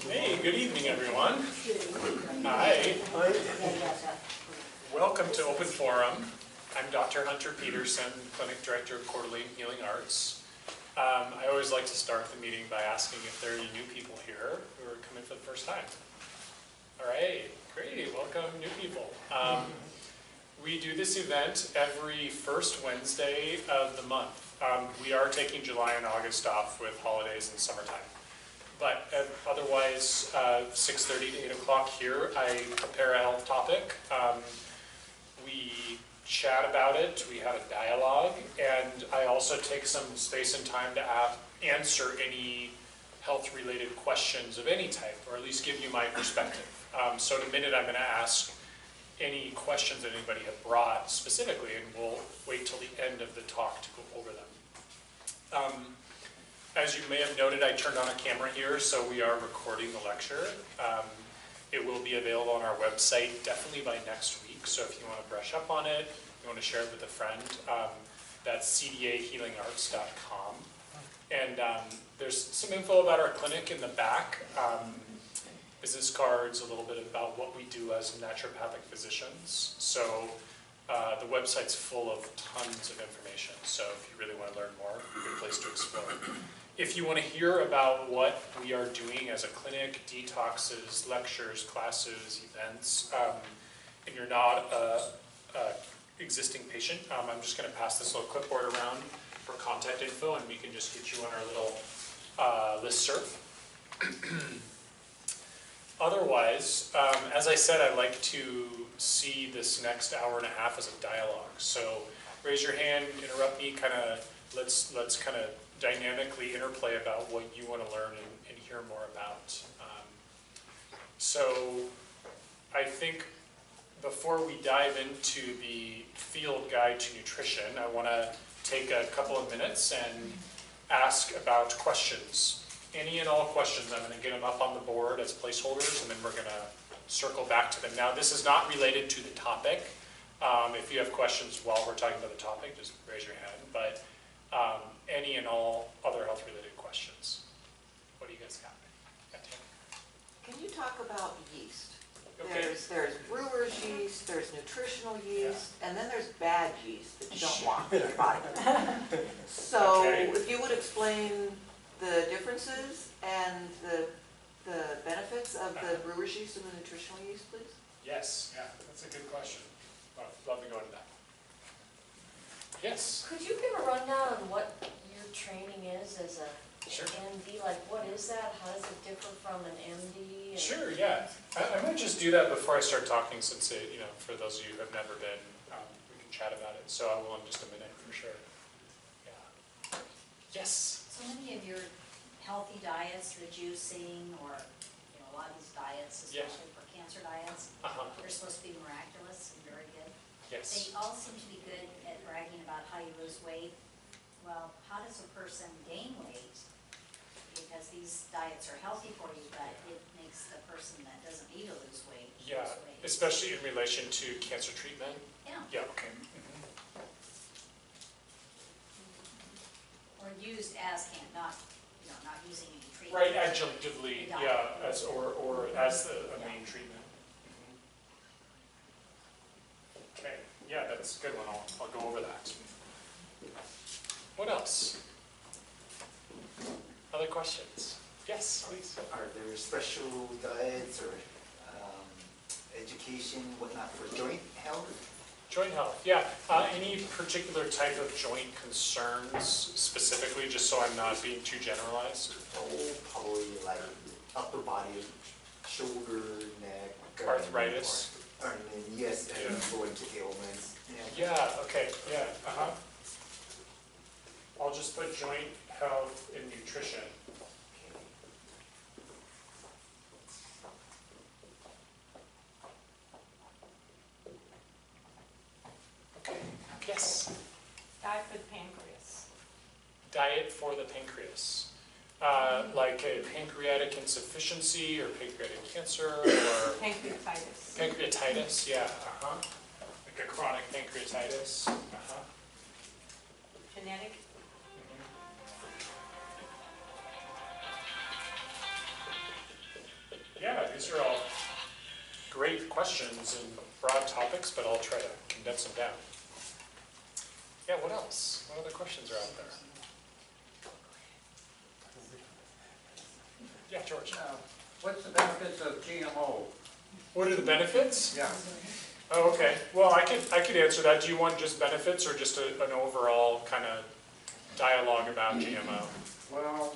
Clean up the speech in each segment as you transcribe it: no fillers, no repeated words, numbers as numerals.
Hey, good evening, everyone. Hi. Welcome to Open Forum. I'm Dr. Hunter Peterson, Clinic Director of Quarterly and Healing Arts. I always like to start the meeting by asking if there are any new people here who are coming for the first time. All right, great, welcome new people. We do this event every first Wednesday of the month. We are taking July and August off with holidays and summertime. But otherwise, 6:30 to 8 o'clock here, I prepare a health topic. We chat about it, we have a dialogue, and I also take some space and time to answer any health-related questions of any type, or at least give you my perspective. So in a minute, I'm going to ask any questions that anybody had brought specifically, and we'll wait till the end of the talk to go over them. As you may have noted, I turned on a camera here, so we are recording the lecture. It will be available on our website definitely by next week, so if you want to brush up on it, you want to share it with a friend, that's cdahealingarts.com. And there's some info about our clinic in the back, business cards, a little bit about what we do as naturopathic physicians. So the website's full of tons of information, so if you really want to learn more, a good place to explore. If you want to hear about what we are doing as a clinic, detoxes, lectures, classes, events, and you're not an existing patient, I'm just going to pass this little clipboard around for contact info, and we can just get you on our little listserv. Otherwise, as I said, I like to see this next hour and a half as a dialogue. So raise your hand, interrupt me, let's kind of dynamically interplay about what you want to learn and hear more about. So I think before we dive into the field guide to nutrition, I want to take a couple of minutes and ask about questions. Any and all questions, I'm going to get them up on the board as placeholders, and then we're going to circle back to them. Now, this is not related to the topic. If you have questions while we're talking about the topic, just raise your hand. But any and all other health-related questions. What do you guys got? Can you talk about yeast? Okay. There's brewer's yeast, there's nutritional yeast, and then there's bad yeast that you don't want in your body. So if you would explain the differences and the benefits of the brewer's yeast and the nutritional yeast, please? Yes, yeah, that's a good question. I'd love to go into that. Yes? Could you give a rundown on what your training is as a Sure. MD? Like, what is that? How does it differ from an MD? Sure, yeah. I might just do that before I start talking, since for those of you who have never been, we can chat about it. So I will in just a minute for sure. Yeah. Yes? So many of your healthy diets, reducing, or a lot of these diets, especially for cancer diets, they're supposed to be miraculous and very good. Yes. They all seem to be good at bragging about how you lose weight. Well, how does a person gain weight? Because these diets are healthy for you, but it makes the person that doesn't need to lose weight Yeah, lose weight. especially in relation to cancer treatment. Yeah. Yeah, okay. Or used as not using any treatment. Right, adjunctively, yeah, as or as a main treatment. Okay, yeah, that's a good one. I'll go over that. What else? Other questions? Yes, please. Are there special diets or education, whatnot, for joint health? Joint health, yeah. Any particular type of joint concerns specifically, just so I'm not being too generalized? Oh, probably like upper body, shoulder, neck. Arthritis? And then, yes, and going to ailments. Yeah, okay, yeah, I'll just put joint health and nutrition. Okay, yes? Diet for the pancreas. Diet for the pancreas. Like a pancreatic insufficiency or pancreatic cancer or Pancreatitis. pancreatitis, yeah, like a chronic pancreatitis. Genetic. questions and broad topics, but I'll try to condense them down. Yeah, what else? What other questions are out there? Yeah, George. What's the benefits of GMO? What are the benefits? Yeah. Oh, okay. Well, I could answer that. Do you want just benefits or just an overall kind of dialogue about GMO? Well,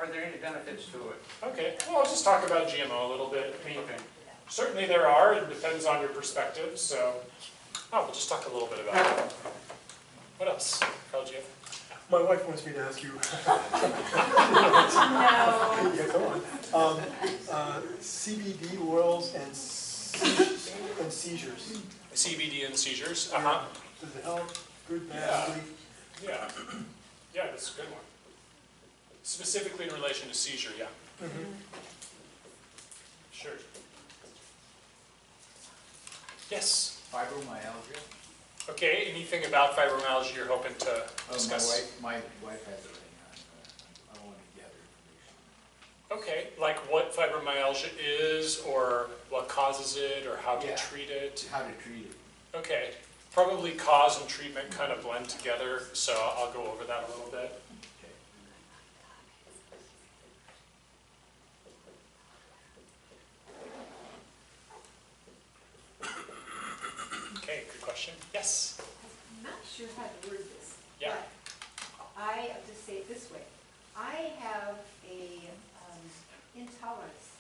are there any benefits to it? Okay. Well, I'll just talk about GMO a little bit. I mean, Okay. certainly there are. It depends on your perspective. So, we'll just talk a little bit about it. What else? Carl, do you have? My wife wants me to ask you. No. Yeah, come on. CBD oils and seizures. CBD and seizures? Does it help? Good, bad, ugly? Yeah. Yeah, that's a good one. Specifically in relation to seizure, yeah. Sure. Yes? Fibromyalgia? Okay, anything about fibromyalgia you're hoping to discuss? My wife has it right now. I want to gather information. Okay, like what fibromyalgia is, or what causes it, or how to Yeah. treat it? How to treat it. Okay, probably cause and treatment kind of blend together, so I'll go over that a little bit. Okay, good question. Yes? I'm not sure how to word this. Yeah. But I'll just say it this way. I have a intolerance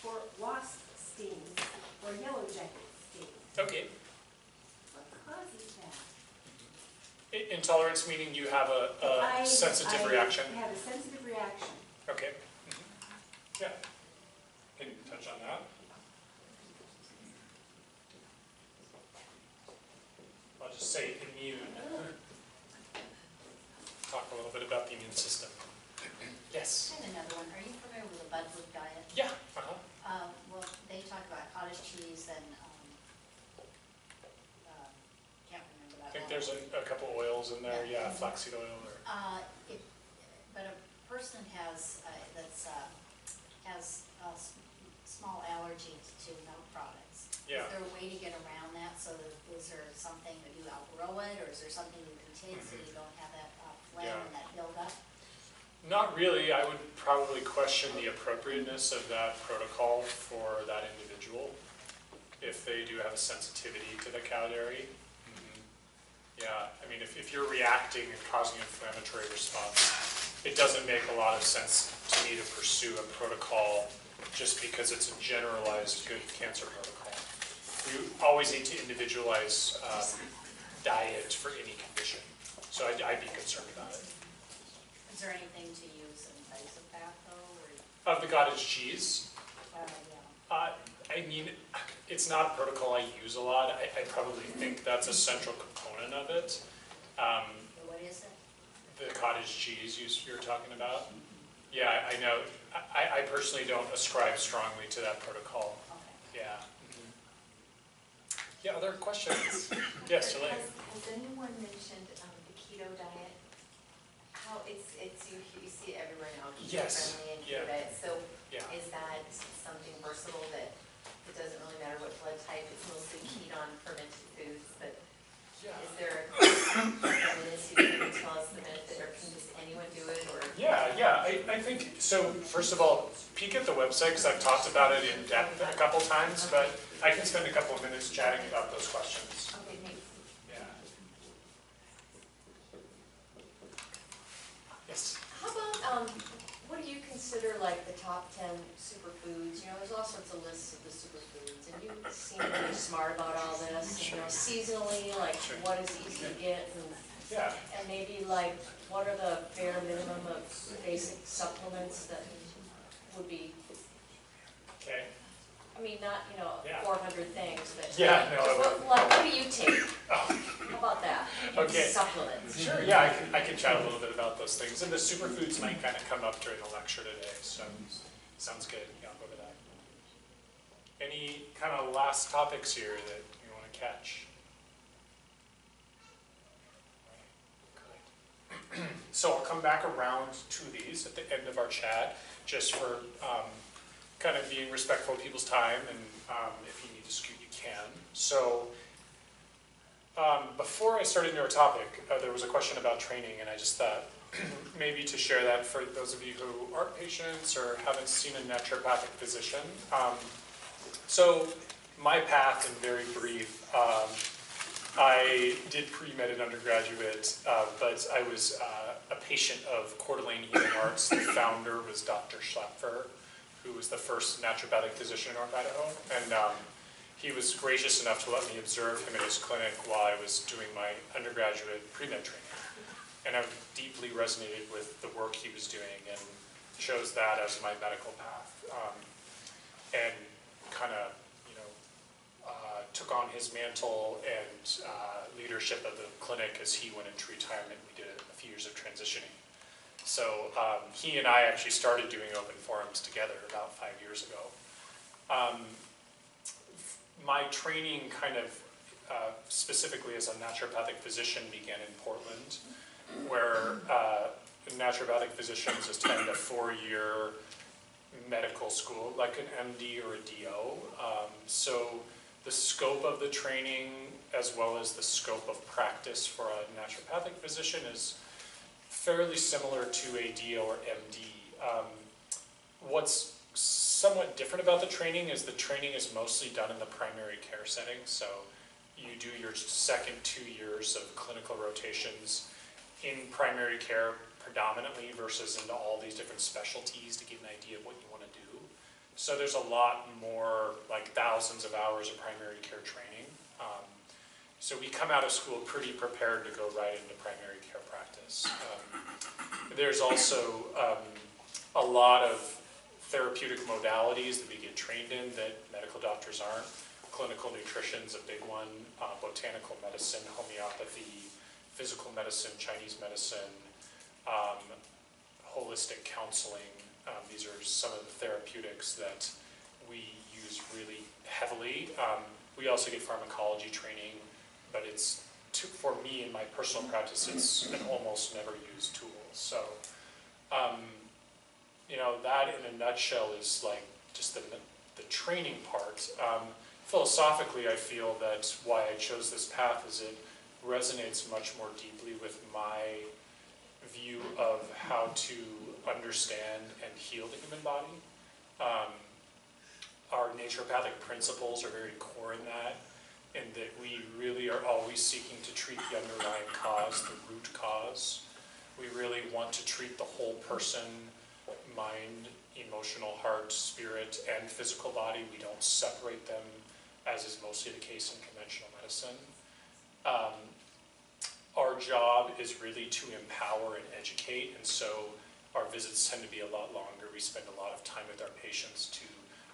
for wasp stings or yellow jacket stings. Okay. What causes that? Intolerance meaning you have a sensitive reaction? I have a sensitive reaction. Okay. Yeah. Can you touch on that? I'll just say immune. Talk a little bit about the immune system. Yes? I have another one. Are you familiar with the Budwood diet? Yeah. Well, they talk about cottage cheese and, can't remember that one. I think there's a couple oils in there. Yeah, flaxseed oil or. But a person has, has a small allergy to milk products. Yeah. Is there a way to get around that? So is there something that you outgrow it, or is there something you can take so you don't have that phlegm Yeah. and that buildup? Not really. I would probably question the appropriateness of that protocol for that individual if they do have a sensitivity to the cow dairy. Yeah, I mean, if you're reacting and causing an inflammatory response, it doesn't make a lot of sense to me to pursue a protocol just because it's a generalized good cancer protocol. You always need to individualize diet for any condition. So I'd be concerned about it. Is there anything to use in place of that though, or? Of the cottage cheese, Yeah. I mean, it's not a protocol I use a lot. I probably think that's a central component of it. What is it? The cottage cheese you're talking about. Yeah, I know. I personally don't ascribe strongly to that protocol. Okay. Yeah. Yeah, other questions? Yes, Elaine. Has anyone mentioned the keto diet? How it's you see it everywhere now, Yes. keto-friendly and Yeah. keto diet. So Yeah. is that something versatile that it doesn't really matter what blood type, it's mostly ketone fermented foods, but Yeah. is there evidence you can tell us the benefit, or can just anyone do it, or? Yeah, I think, so first of all, peek at the website because I've talked about it in depth a couple times, but I can spend a couple of minutes chatting about those questions. Okay, thanks. Yeah. Yes. How about, what do you consider like the top 10 superfoods? You know, there's all sorts of lists of the superfoods, and you seem really smart about all this. You know, seasonally, like Sure. what is easy to get, Yeah. and maybe like what are the bare minimum of basic supplements that would be, Okay. I mean, not, you know, Yeah. 400 things, but Yeah, no, I just wouldn't. what do you take? Oh. How about that? Okay. Supplements. Sure, yeah, I can chat a little bit about those things. And the superfoods might kind of come up during the lecture today, so sounds good. Yeah, I'll go over that. Any kind of last topics here that you want to catch? Good. So I'll come back around to these at the end of our chat, just for kind of being respectful of people's time, and if you need to scoot, you can. So before I started into our topic, there was a question about training, and I just thought maybe to share that for those of you who aren't patients or haven't seen a naturopathic physician. So my path, in very brief, I did pre-med in undergraduate, but I was a patient of Coeur d'Alene Healing Arts. The founder was Dr. Schlepfer, who was the first naturopathic physician in North Idaho. And he was gracious enough to let me observe him in his clinic while I was doing my undergraduate pre-med training. And I deeply resonated with the work he was doing and chose that as my medical path. And kind of, took on his mantle and leadership of the clinic as he went into retirement. We did a few years of transitioning. So he and I actually started doing open forums together about 5 years ago. My training kind of specifically as a naturopathic physician began in Portland, where naturopathic physicians attend a 4-year medical school, like an MD or a DO. So the scope of the training, as well as the scope of practice for a naturopathic physician, is fairly similar to a DO or MD. What's somewhat different about the training is the training is mostly done in the primary care setting. So you do your second 2 years of clinical rotations in primary care predominantly versus into all these different specialties to get an idea of what you want to do. So there's a lot more, like thousands of hours of primary care training. So we come out of school pretty prepared to go right into primary care practice. There's also a lot of therapeutic modalities that we get trained in that medical doctors aren't. Clinical nutrition's a big one, botanical medicine, homeopathy, physical medicine, Chinese medicine, holistic counseling. These are some of the therapeutics that we use really heavily. We also get pharmacology training, but it's, for me in my personal practice, it's an almost never used tool. So, that in a nutshell is like just the training part. Philosophically, I feel that why I chose this path is it resonates much more deeply with my view of how to understand and heal the human body. Our naturopathic principles are very core in that, in that we really are always seeking to treat the underlying cause, the root cause. We really want to treat the whole person, mind, emotional, heart, spirit, and physical body. We don't separate them, as is mostly the case in conventional medicine. Our job is really to empower and educate, and so our visits tend to be a lot longer. We spend a lot of time with our patients to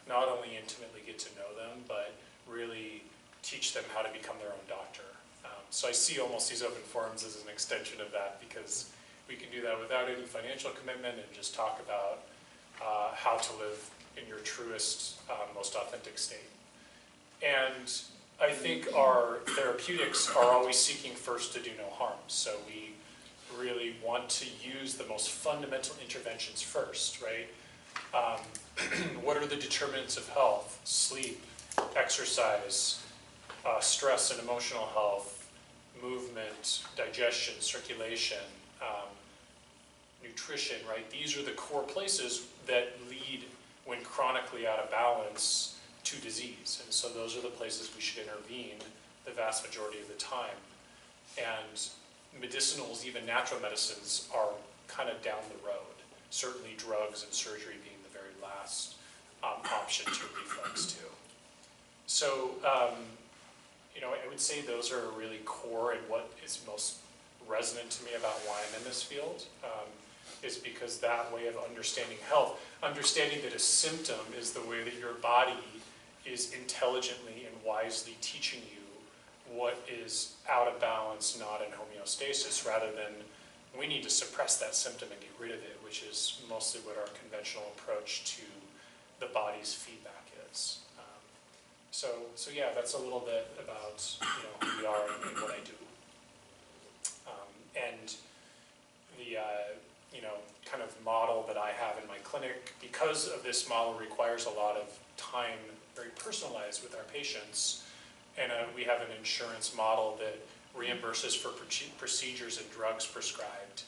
not only intimately get to know them, but really teach them how to become their own doctor. So I see almost these open forums as an extension of that, because we can do that without any financial commitment and just talk about how to live in your truest, most authentic state. And I think our therapeutics are always seeking first to do no harm. So we really want to use the most fundamental interventions first, right? What are the determinants of health? Sleep, exercise, stress and emotional health, movement, digestion, circulation, nutrition, right? These are the core places that lead, when chronically out of balance, to disease. And so those are the places we should intervene the vast majority of the time. And medicinals, even natural medicines, are kind of down the road. Certainly drugs and surgery being the very last option to reflex to. So, I would say those are really core, and what is most resonant to me about why I'm in this field is because that way of understanding health, understanding that a symptom is the way that your body is intelligently and wisely teaching you what is out of balance, not in homeostasis, rather than we need to suppress that symptom and get rid of it, which is mostly what our conventional approach to the body's feedback is. So yeah, that's a little bit about who we are and what I do. And the kind of model that I have in my clinic, because because of this model requires a lot of time, very personalized with our patients, and we have an insurance model that reimburses for procedures and drugs prescribed,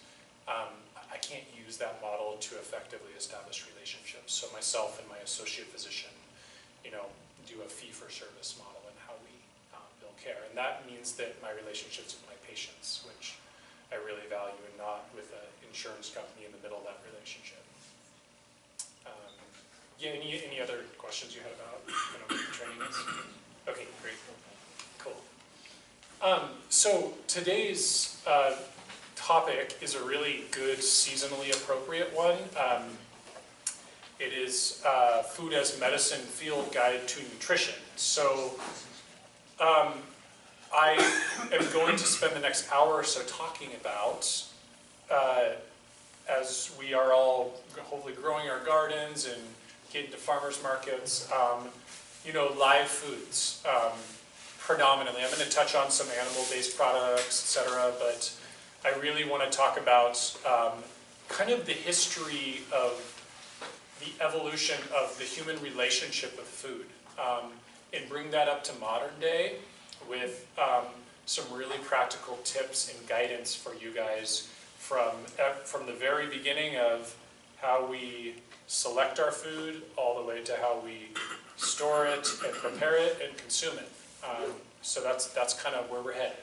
I can't use that model to effectively establish relationships. So myself and my associate physician, do a fee-for-service model in how we bill care. And that means that my relationships with my patients, which I really value, and not with an insurance company in the middle of that relationship. Yeah, any other questions you had about what the training is? Okay, great. Cool. So today's topic is a really good seasonally appropriate one. It is Food as Medicine Field Guide to Nutrition. So I am going to spend the next hour or so talking about, as we are all hopefully growing our gardens and getting to farmers markets, live foods predominantly. I'm going to touch on some animal-based products, etc., but I really want to talk about kind of the history of the evolution of the human relationship with food, and bring that up to modern day with some really practical tips and guidance for you guys from the very beginning of how we select our food all the way to how we store it and prepare it and consume it. So that's kind of where we're headed.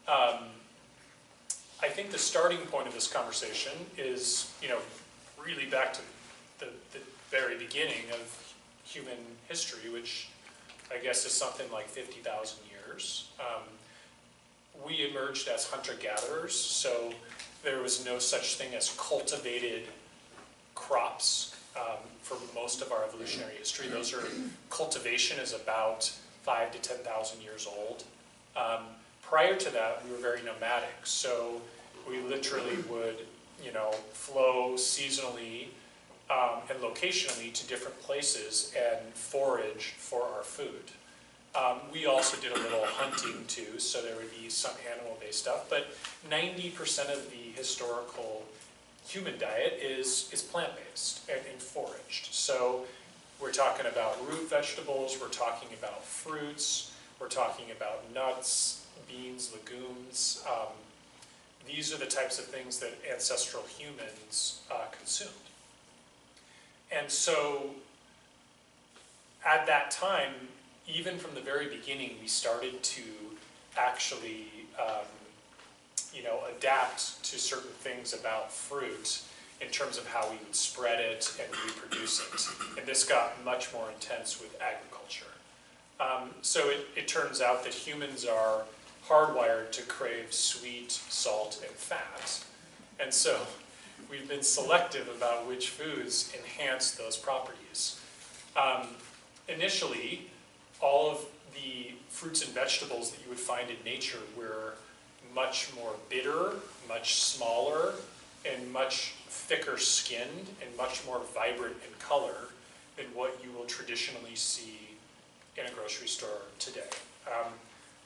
I think the starting point of this conversation is, really back to the very beginning of human history, which I guess is something like 50,000 years. We emerged as hunter-gatherers, so there was no such thing as cultivated crops for most of our evolutionary history. Cultivation is about 5,000 to 10,000 years old. Prior to that, we were very nomadic, so we literally would, flow seasonally and locationally to different places and forage for our food. We also did a little hunting too, so there would be some animal-based stuff, but 90% of the historical human diet is plant-based and foraged. So we're talking about root vegetables, we're talking about fruits, we're talking about nuts, beans, legumes. These are the types of things that ancestral humans consumed. And so at that time, even from the very beginning, we started to actually adapt to certain things about fruit in terms of how we would spread it and reproduce it. And this got much more intense with agriculture. So it turns out that humans are hardwired to crave sweet, salt, and fat. And so we've been selective about which foods enhance those properties. Initially, all of the fruits and vegetables that you would find in nature were much more bitter, much smaller, and much thicker skinned, and much more vibrant in color than what you will traditionally see in a grocery store today.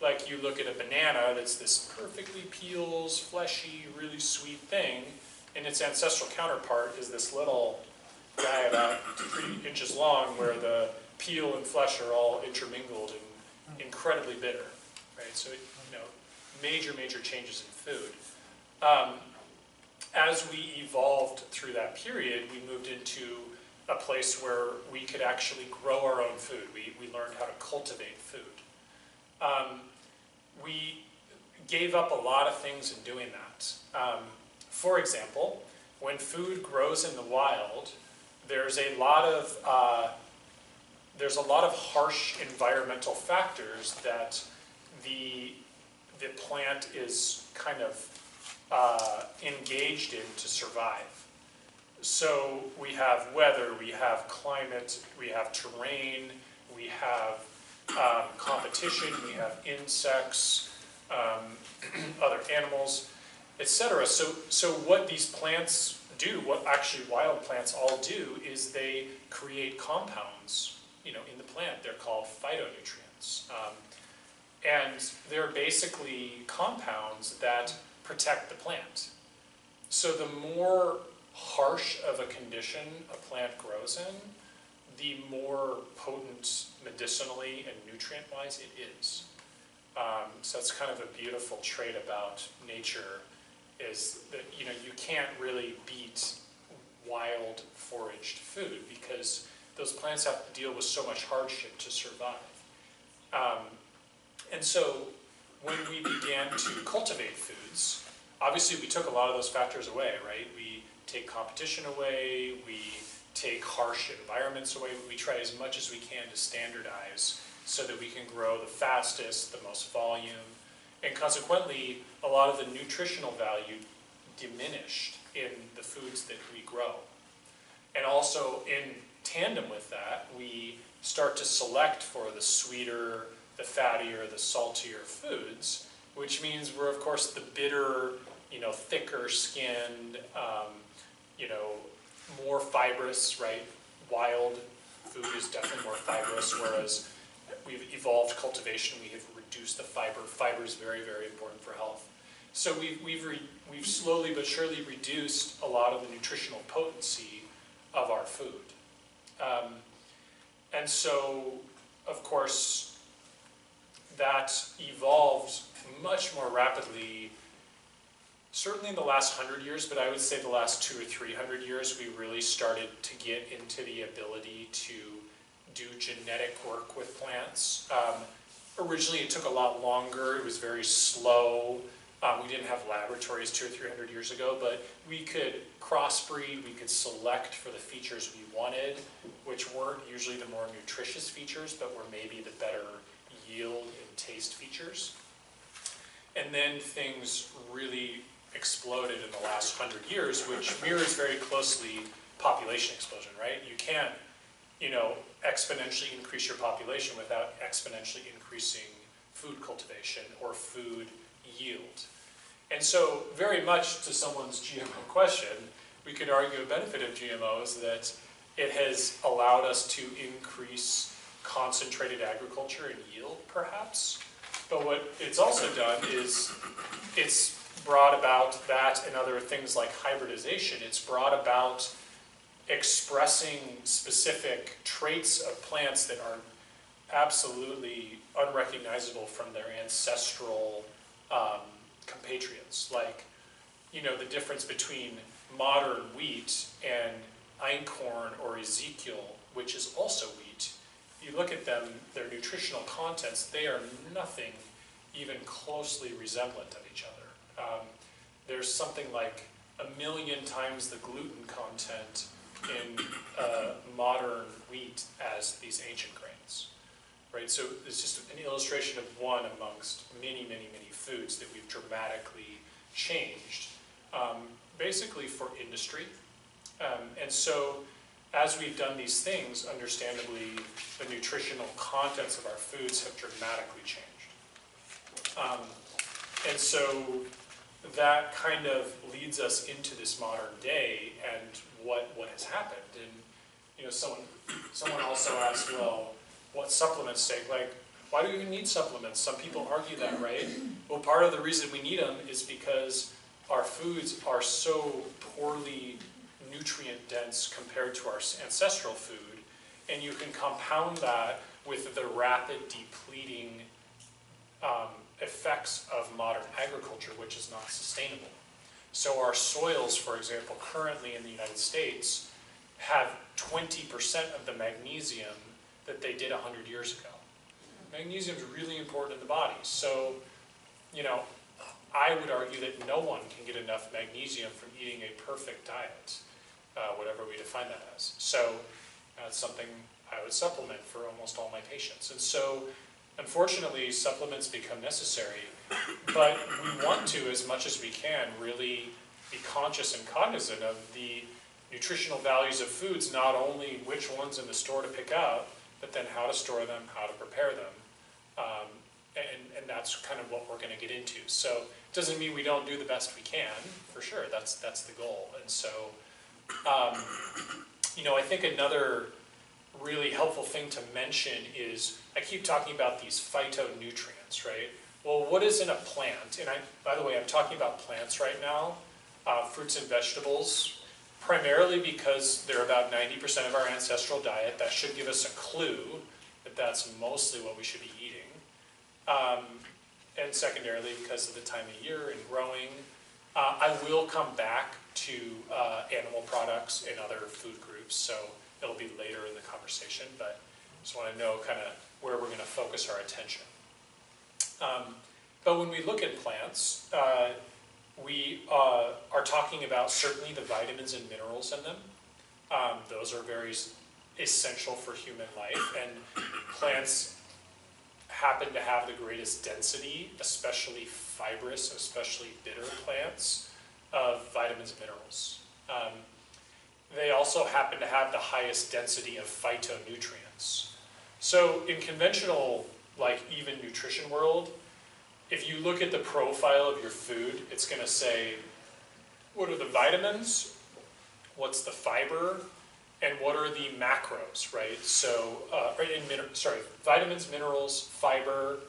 Like you look at a banana that's this perfectly peels, fleshy, really sweet thing, and its ancestral counterpart is this little guy about 3 inches long where the peel and flesh are all intermingled and incredibly bitter, right? So, major changes in food. As we evolved through that period, we moved into a place where we could actually grow our own food. We learned how to cultivate food. We gave up a lot of things in doing that. For example, when food grows in the wild, there's a lot of harsh environmental factors that the plant is kind of engaged in to survive. So we have weather, we have climate, we have terrain, we have competition, we have insects, other animals, etc. So what these plants do, what actually wild plants all do, is they create compounds, in the plant. They're called phytonutrients. And they're basically compounds that protect the plant. So the more harsh of a condition a plant grows in, the more potent medicinally and nutrient-wise it is. So it's kind of a beautiful trait about nature, is that you can't really beat wild foraged food because those plants have to deal with so much hardship to survive. And so when we began to cultivate foods, obviously we took a lot of those factors away, right? We take competition away, we take harsh environments away, we try as much as we can to standardize so that we can grow the fastest, the most volume, and consequently a lot of the nutritional value diminished in the foods that we grow. And also in tandem with that, we start to select for the sweeter, the fattier, the saltier foods, which means we're of course the bitter, thicker skinned, more fibrous, right? Wild food is definitely more fibrous, whereas we've evolved cultivation, we have reduced the fiber. Fiber is very, very important for health. So we've slowly but surely reduced a lot of the nutritional potency of our food. And so, of course, that evolved much more rapidly, certainly in the last 100 years, but I would say the last 200 or 300 years, we really started to get into the ability to do genetic work with plants. Originally, it took a lot longer. It was very slow. We didn't have laboratories 200 or 300 years ago, but we could crossbreed, we could select for the features we wanted, which weren't usually the more nutritious features, but were maybe the better yield and taste features. And then things really exploded in the last 100 years, which mirrors very closely population explosion, right? You can't, exponentially increase your population without exponentially increasing food cultivation or food yield. And so very much to someone's GMO question, we could argue a benefit of GMOs that it has allowed us to increase concentrated agriculture and yield, perhaps. But what it's also done is it's brought about that and other things like hybridization. It's brought about expressing specific traits of plants that are absolutely unrecognizable from their ancestral compatriots. Like, the difference between modern wheat and einkorn or Ezekiel, which is also wheat. You look at them, their nutritional contents, they are nothing even closely resemblant of each other. There's something like 1 million times the gluten content in modern wheat as these ancient grains, right? So it's just an illustration of one amongst many, many, many foods that we've dramatically changed, basically for industry. And so as we've done these things, understandably, the nutritional contents of our foods have dramatically changed. And so that kind of leads us into this modern day and what has happened. And someone also asked, well, what supplements take? Like, why do we even need supplements? Some people argue that, right? Well, part of the reason we need them is because our foods are so poorly nutrient dense compared to our ancestral food, and you can compound that with the rapid depleting effects of modern agriculture, which is not sustainable. So our soils, for example, currently in the United States have 20% of the magnesium that they did 100 years ago. Magnesium is really important in the body. So, I would argue that no one can get enough magnesium from eating a perfect diet, whatever we define that as. So that's something I would supplement for almost all my patients. And so, unfortunately, supplements become necessary, but we want to, as much as we can, really be conscious and cognizant of the nutritional values of foods, not only which ones in the store to pick out, but then how to store them, how to prepare them. And that's kind of what we're going to get into. So it doesn't mean we don't do the best we can, for sure, that's the goal. And so, I think another really helpful thing to mention is, I keep talking about these phytonutrients, right? Well, what is in a plant? And by the way, I'm talking about plants right now, fruits and vegetables. primarily because they're about 90% of our ancestral diet. That should give us a clue that that's mostly what we should be eating. And secondarily, because of the time of year and growing. I will come back to animal products and other food groups, so it'll be later in the conversation, but just want to know kind of where we're going to focus our attention. But when we look at plants, we are talking about certainly the vitamins and minerals in them. Those are very essential for human life, and plants happen to have the greatest density, especially fibrous, especially bitter plants, of vitamins and minerals. They also happen to have the highest density of phytonutrients. So in conventional, like even nutrition world, if you look at the profile of your food, it's going to say, what are the vitamins, what's the fiber, and what are the macros, right? So, vitamins, minerals, fiber,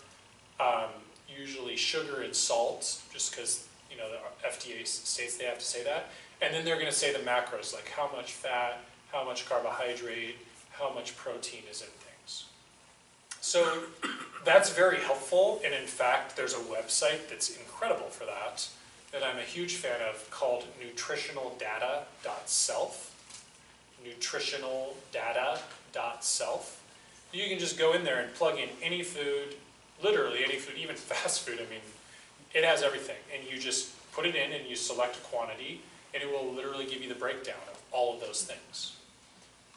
usually sugar and salt, just because, you know, the FDA states they have to say that. And then they're going to say the macros, like how much fat, how much carbohydrate, how much protein is in things. So that's very helpful, and in fact, there's a website that's incredible for that I'm a huge fan of, called nutritionaldata.self. nutritionaldata.self. You can just go in there and plug in any food, literally any food, even fast food. I mean, it has everything. And you just put it in and you select a quantity, and it will literally give you the breakdown of all of those things.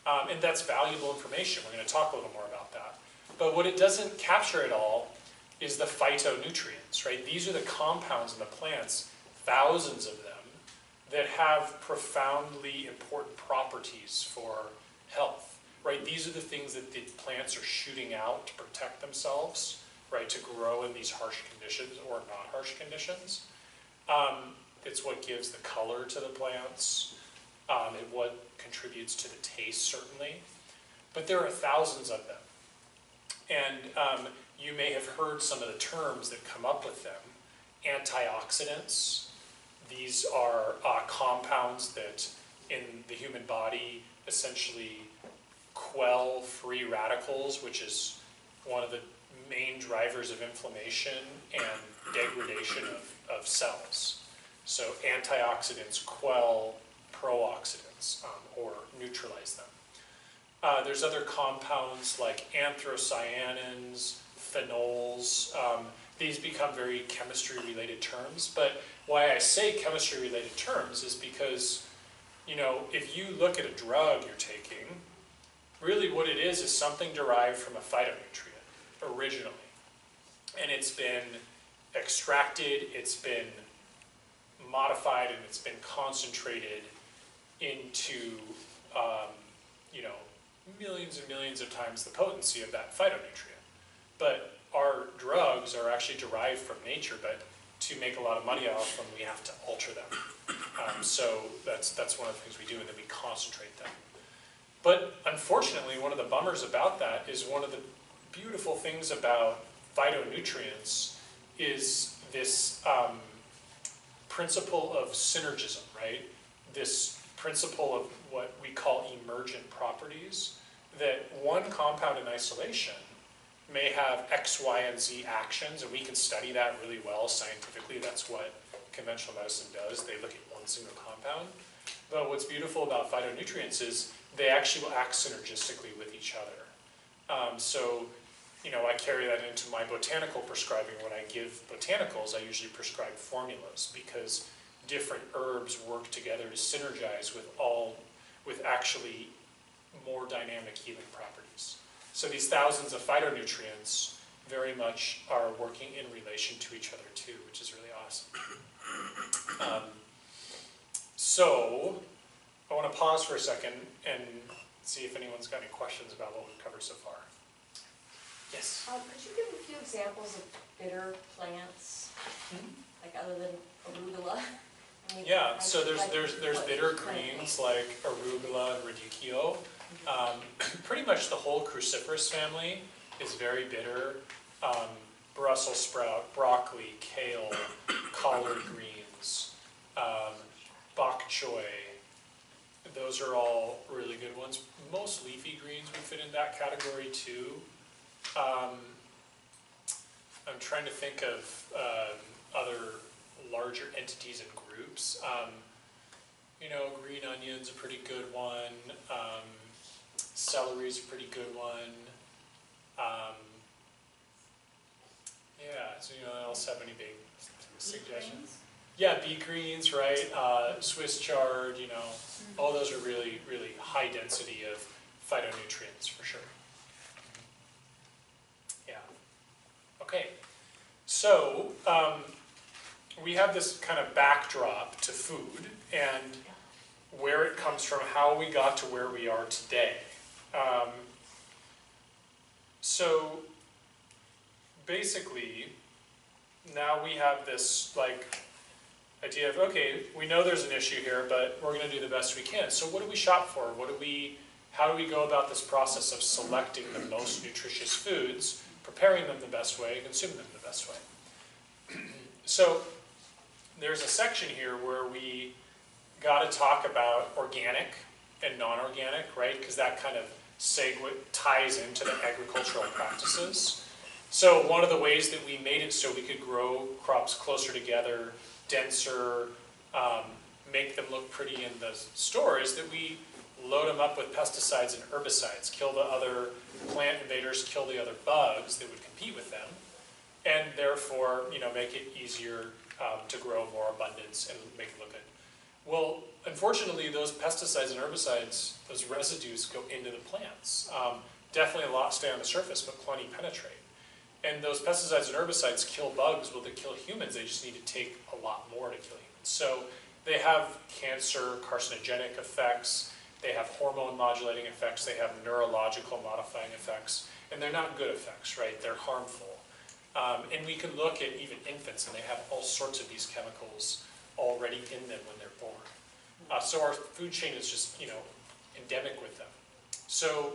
And that's valuable information. We're going to talk a little more about that. But what it doesn't capture at all is the phytonutrients, right? These are the compounds in the plants, thousands of them, that have profoundly important properties for health, right? These are the things that the plants are shooting out to protect themselves, right, to grow in these harsh conditions or not harsh conditions. It's what gives the color to the plants, and what contributes to the taste, certainly. But there are thousands of them. And you may have heard some of the terms that come up with them. Antioxidants. These are compounds that in the human body essentially quell free radicals, which is one of the main drivers of inflammation and degradation of cells. So antioxidants quell pro-oxidants or neutralize them. There's other compounds like anthocyanins, phenols. These become very chemistry-related terms, but why I say chemistry-related terms is because, you know, if you look at a drug you're taking, really what it is something derived from a phytonutrient originally. And it's been extracted, it's been modified, and it's been concentrated into, you know, millions and millions of times the potency of that phytonutrient. But our drugs are actually derived from nature, but to make a lot of money off them, we have to alter them. So that's one of the things we do, and then we concentrate them. But unfortunately, one of the bummers about that is one of the beautiful things about phytonutrients is this principle of synergism, right? This principle of what we call emergent properties, that one compound in isolation may have X, Y, and Z actions, and we can study that really well scientifically. That's what conventional medicine does. They look at one single compound. But what's beautiful about phytonutrients is they actually will act synergistically with each other. So, you know, I carry that into my botanical prescribing. When I give botanicals, I usually prescribe formulas because different herbs work together to synergize with actually more dynamic healing properties. So these thousands of phytonutrients very much are working in relation to each other too, which is really awesome. So I want to pause for a second and see if anyone's got any questions about what we've covered so far. Yes? Could you give a few examples of bitter plants, like other than arugula? I mean, Yeah, so there's what bitter kind of greens like arugula and radicchio. Pretty much the whole cruciferous family is very bitter. Brussels sprout, broccoli, kale, collard greens, bok choy, those are all really good ones. Most leafy greens would fit in that category too. I'm trying to think of other larger entities and groups. You know, green onion's a pretty good one. Celery's a pretty good one. Yeah, so you know, else have any big suggestions? Yeah, beet greens, right? Swiss chard, you know, all those are really, really high density of phytonutrients for sure. Yeah. Okay. So we have this kind of backdrop to food and where it comes from, how we got to where we are today. So basically, now we have this like idea of, okay, we know there's an issue here, but we're going to do the best we can. So what do we shop for? How do we go about this process of selecting the most nutritious foods, preparing them the best way, consuming them the best way? So there's a section here where we got to talk about organic and non-organic, right? Because that kind of ties into the agricultural practices. So one of the ways that we made it so we could grow crops closer together, denser, make them look pretty in the store is that we load them up with pesticides and herbicides, kill the other plant invaders, kill the other bugs that would compete with them, and therefore, you know, make it easier to grow more abundance and make it look good. Well, unfortunately, those pesticides and herbicides, those residues go into the plants. Definitely a lot stay on the surface, but plenty penetrate. And those pesticides and herbicides kill bugs. Well, they kill humans. They just need to take a lot more to kill humans. So they have cancer, carcinogenic effects. They have hormone modulating effects. They have neurological modifying effects. And they're not good effects, right? They're harmful. And we can look at even infants, and they have all sorts of these chemicals already in them when they're born. So our food chain is just, you know, endemic with them. So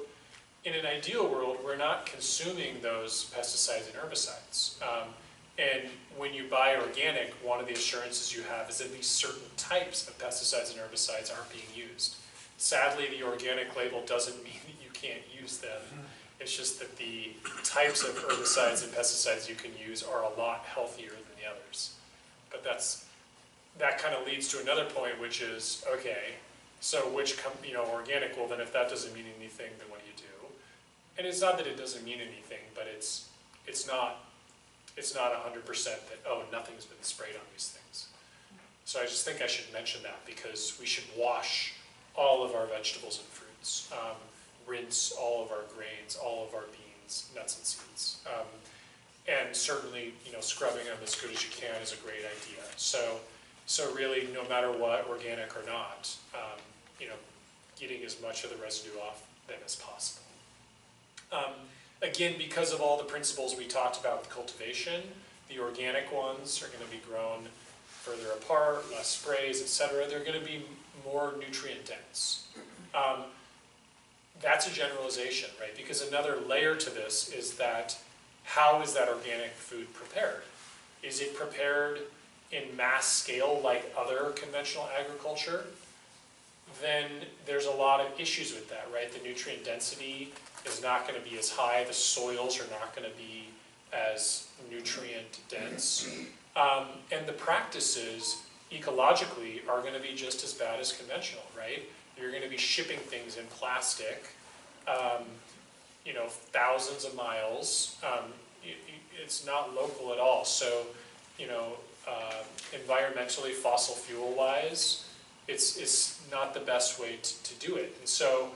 in an ideal world, we're not consuming those pesticides and herbicides. And when you buy organic, one of the assurances you have is at least certain types of pesticides and herbicides aren't being used. Sadly, the organic label doesn't mean that you can't use them. It's just that the types of herbicides and pesticides you can use are a lot healthier than the others. But that kind of leads to another point, which is, okay, so organic, well then if that doesn't mean anything, then what do you do? And it's not that it doesn't mean anything, but it's not 100% that, oh, nothing's been sprayed on these things. So I just think I should mention that because we should wash all of our vegetables and fruits, rinse all of our grains, all of our beans, nuts and seeds. And certainly, you know, scrubbing them as good as you can is a great idea. So really, no matter what, organic or not, you know, getting as much of the residue off them as possible. Again, because of all the principles we talked about with cultivation, the organic ones are going to be grown further apart, less sprays, etc. They're going to be more nutrient dense. That's a generalization, right? Because another layer to this is that how is that organic food prepared? Is it prepared in mass scale like other conventional agriculture? Then there's a lot of issues with that, right? The nutrient density is not going to be as high. The soils are not going to be as nutrient dense. And the practices ecologically are going to be just as bad as conventional, right? You're going to be shipping things in plastic, you know, thousands of miles. It's not local at all. So, you know, environmentally, fossil fuel-wise, it's not the best way to do it. And so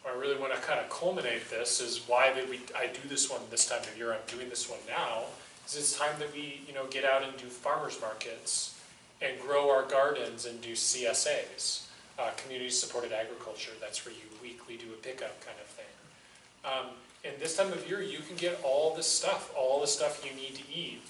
I really want to kind of culminate this is why I do this one this time of year. I'm doing this one now. Is it's time that we, you know, get out and do farmers markets and grow our gardens and do CSAs, community supported agriculture. That's where you weekly do a pickup kind of thing. And this time of year, you can get all the stuff you need to eat,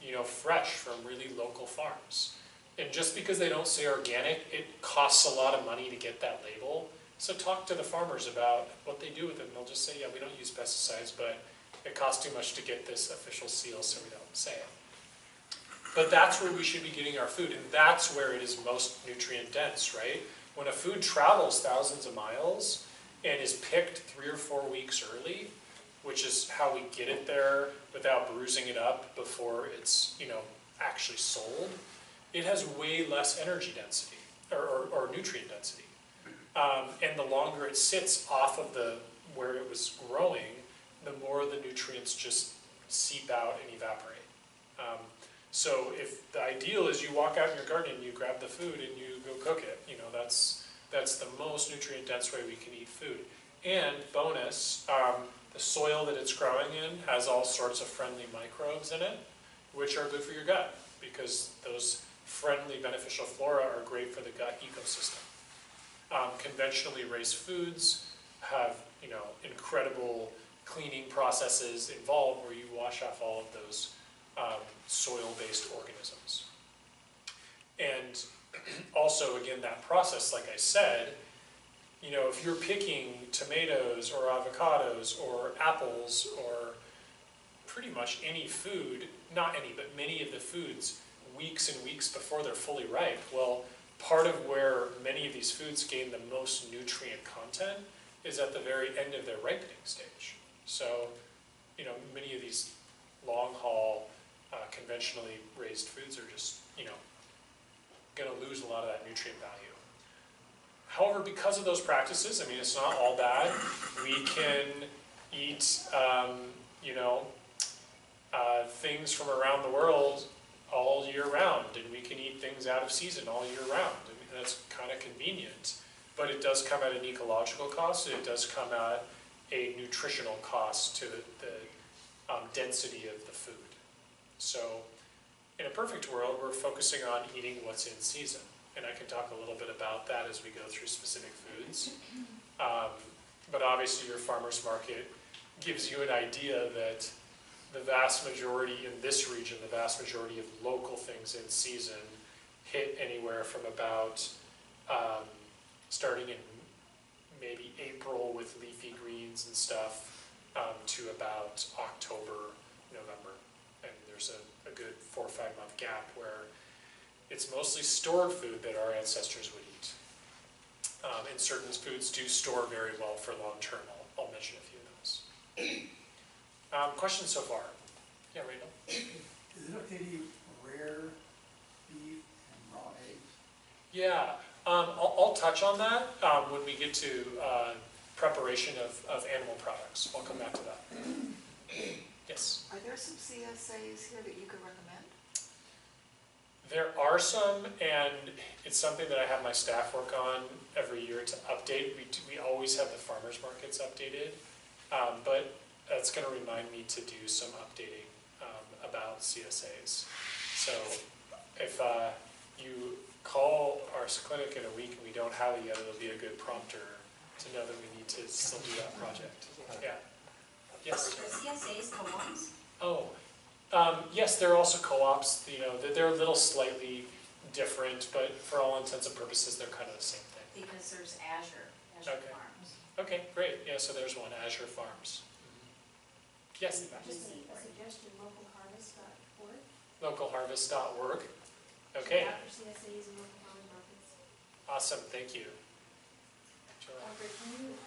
you know, fresh from really local farms. And just because they don't say organic, it costs a lot of money to get that label. So talk to the farmers about what they do with it. And they'll just say, yeah, we don't use pesticides, but it costs too much to get this official seal, so we don't say it. But that's where we should be getting our food, and that's where it is most nutrient dense, right? when a food travels thousands of miles and is picked 3 or 4 weeks early, which is how we get it there without bruising it up before it's, actually sold, it has way less energy density or nutrient density. And the longer it sits off of where it was growing, the more the nutrients just seep out and evaporate. So if the ideal is you walk out in your garden and you grab the food and you go cook it, that's the most nutrient dense way we can eat food. And bonus, the soil that it's growing in has all sorts of friendly microbes in it, which are good for your gut, because those friendly beneficial flora are great for the gut ecosystem. Conventionally raised foods have, incredible cleaning processes involved where you wash off all of those soil-based organisms. And also, again, that process, like I said, if you're picking tomatoes or avocados or apples or pretty much any food, not any, but many of the foods, weeks and weeks before they're fully ripe, well, part of where many of these foods gain the most nutrient content is at the very end of their ripening stage. So, many of these long haul, conventionally raised foods are just, going to lose a lot of that nutrient value. However, because of those practices, it's not all bad. We can eat, things from around the world all year round, and we can eat things out of season all year round. That's kind of convenient, but it does come at an ecological cost, and it does come at a nutritional cost to the density of the food. So in a perfect world, we're focusing on eating what's in season, and I can talk a little bit about that as we go through specific foods. But obviously your farmer's market gives you an idea that the vast majority in this region, the vast majority of local things in season hit anywhere from about, starting in maybe April with leafy greens and stuff, to about October, November. And there's a good 4 or 5 month gap where it's mostly stored food that our ancestors would eat. And certain foods do store very well for long term. I'll mention a few of those. Questions so far? Yeah, Randall? Is it okay to eat rare beef and raw eggs? Yeah, I'll touch on that when we get to preparation of animal products. I'll come back to that. Yes? Are there some CSAs here that you could recommend? There are some, and it's something that I have my staff work on every year to update. We always have the farmers markets updated, but that's going to remind me to do some updating about CSAs. So if you call our clinic in a week and we don't have it yet, it'll be a good prompter to know that we need to still do that project. Yeah. Yes? Are CSAs co-ops? Oh, yes, they're also co-ops. They're a little slightly different, but for all intents and purposes, they're kind of the same thing. Because there's Azure Okay. Farms. Okay, great. Yeah, so there's one, Azure Farms. Yes, Eva? Just a suggestion, localharvest.org. Localharvest.org. Okay, After CSAs and local farmers markets. awesome, thank you. Joy? Albert, can you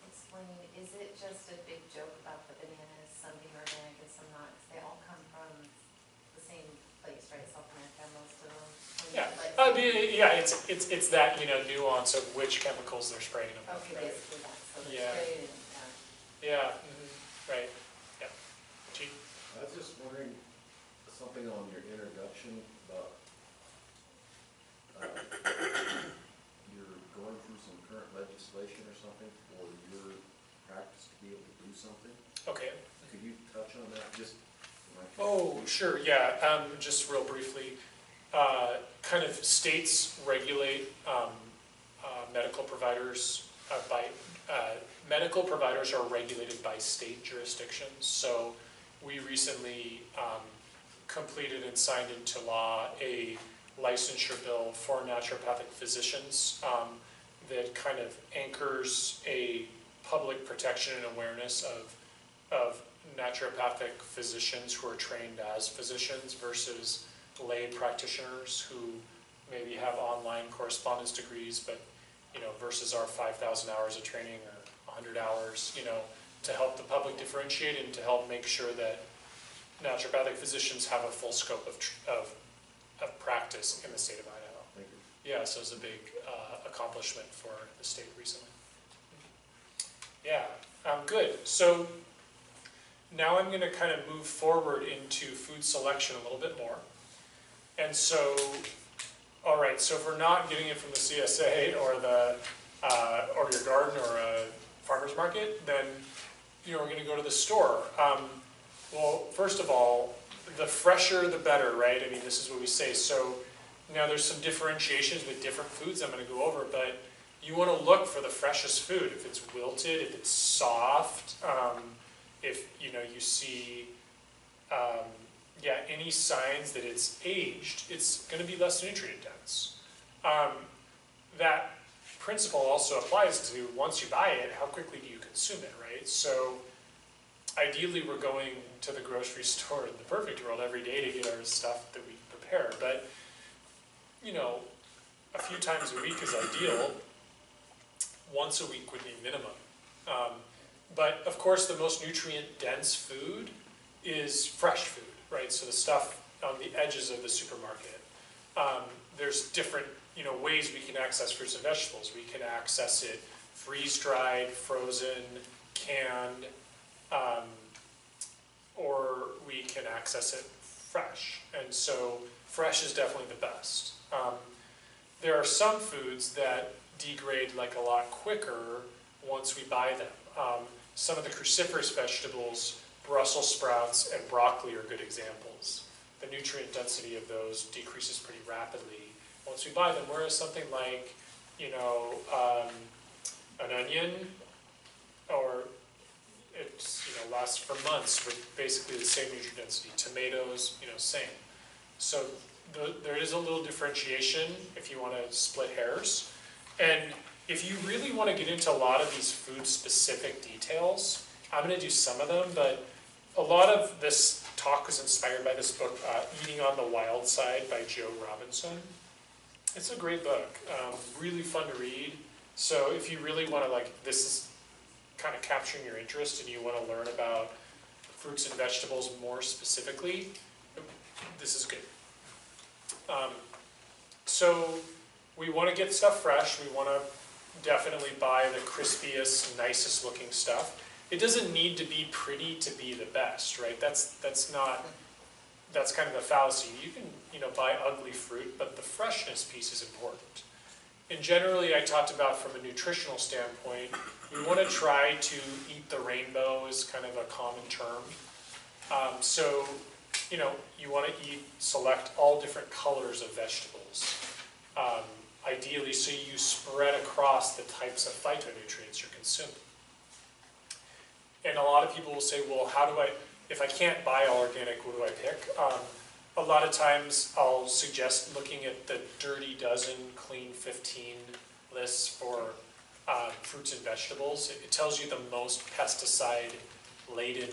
explain, is it just a big joke about the bananas, some being organic and some not? 'Cause they all come from the same place, right? South America, most of them. Yeah, Like- yeah, it's that, nuance of which chemicals they're spraying them with, Okay, right? basically that, so they're Yeah. sprayed and, Yeah, right, yeah. Gee, I was just wondering, something on your introduction about, you're going through some current legislation or something for your practice to be able to do something. okay. Could you touch on that, just? Oh, sure, yeah, just real briefly. Kind of states regulate medical providers medical providers are regulated by state jurisdictions. So we recently completed and signed into law a licensure bill for naturopathic physicians that kind of anchors a public protection and awareness of naturopathic physicians who are trained as physicians versus lay practitioners who maybe have online correspondence degrees but versus our 5,000 hours of training or 100 hours, to help the public differentiate and to help make sure that naturopathic physicians have a full scope of practice in the state of Idaho. Thank you. Yeah, so it's a big accomplishment for the state recently. Yeah, good. So now I'm going to kind of move forward into food selection a little bit more. And so, all right, so if we're not getting it from the CSA or or your garden or a farmer's market, then we're going to go to the store. Well, first of all, the fresher the better, right? I mean, this is what we say. So now there's some differentiations with different foods I'm going to go over, but you want to look for the freshest food. If it's wilted, if it's soft, if you see any signs that it's aged, it's going to be less nutrient dense. That principle also applies to once you buy it, how quickly do you consume it, right? So ideally we're going to the grocery store in the perfect world every day to get our stuff that we prepare, but a few times a week is ideal. Once a week would be minimum. But of course the most nutrient dense food is fresh food, right? So the stuff on the edges of the supermarket. There's different ways we can access fruits and vegetables. We can access it freeze-dried, frozen, canned, or we can access it fresh. And so fresh is definitely the best. There are some foods that degrade a lot quicker once we buy them. Some of the cruciferous vegetables, Brussels sprouts and broccoli are good examples. The nutrient density of those decreases pretty rapidly once we buy them, whereas something like, an onion, or it lasts for months with basically the same nutrient density. Tomatoes, same. So there is a little differentiation if you want to split hairs. And if you really want to get into a lot of these food-specific details, I'm going to do some of them, but a lot of this talk was inspired by this book, Eating on the Wild Side by Joe Robinson. It's a great book, really fun to read. So if you really want to, this is kind of capturing your interest and you want to learn about fruits and vegetables more specifically, this is good. So we want to get stuff fresh. We want to definitely buy the crispiest, nicest looking stuff. It doesn't need to be pretty to be the best, right? That's kind of a fallacy. You can, buy ugly fruit, but the freshness piece is important. And generally, I talked about from a nutritional standpoint, we want to try to eat the rainbow is kind of a common term. So, you want to select all different colors of vegetables. Ideally, so you spread across the types of phytonutrients you're consuming. And a lot of people will say, well, if I can't buy all organic, what do I pick? A lot of times I'll suggest looking at the Dirty Dozen Clean 15 lists for fruits and vegetables. It tells you the most pesticide-laden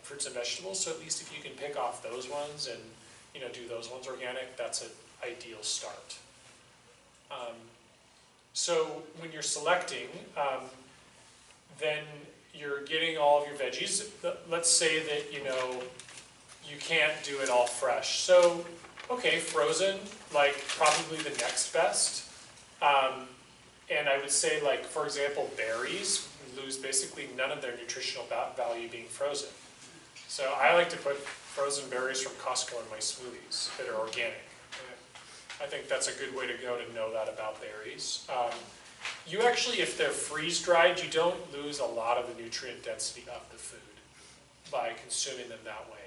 fruits and vegetables, so at least if you can pick off those ones and do those ones organic, that's an ideal start. So when you're selecting, then you're getting all of your veggies. Let's say that you can't do it all fresh. So, okay, frozen, probably the next best. And I would say, for example, berries lose basically none of their nutritional value being frozen. So I like to put frozen berries from Costco in my smoothies that are organic. I think that's a good way to go to know that about berries. You actually, if they're freeze-dried, you don't lose a lot of the nutrient density of the food by consuming them that way.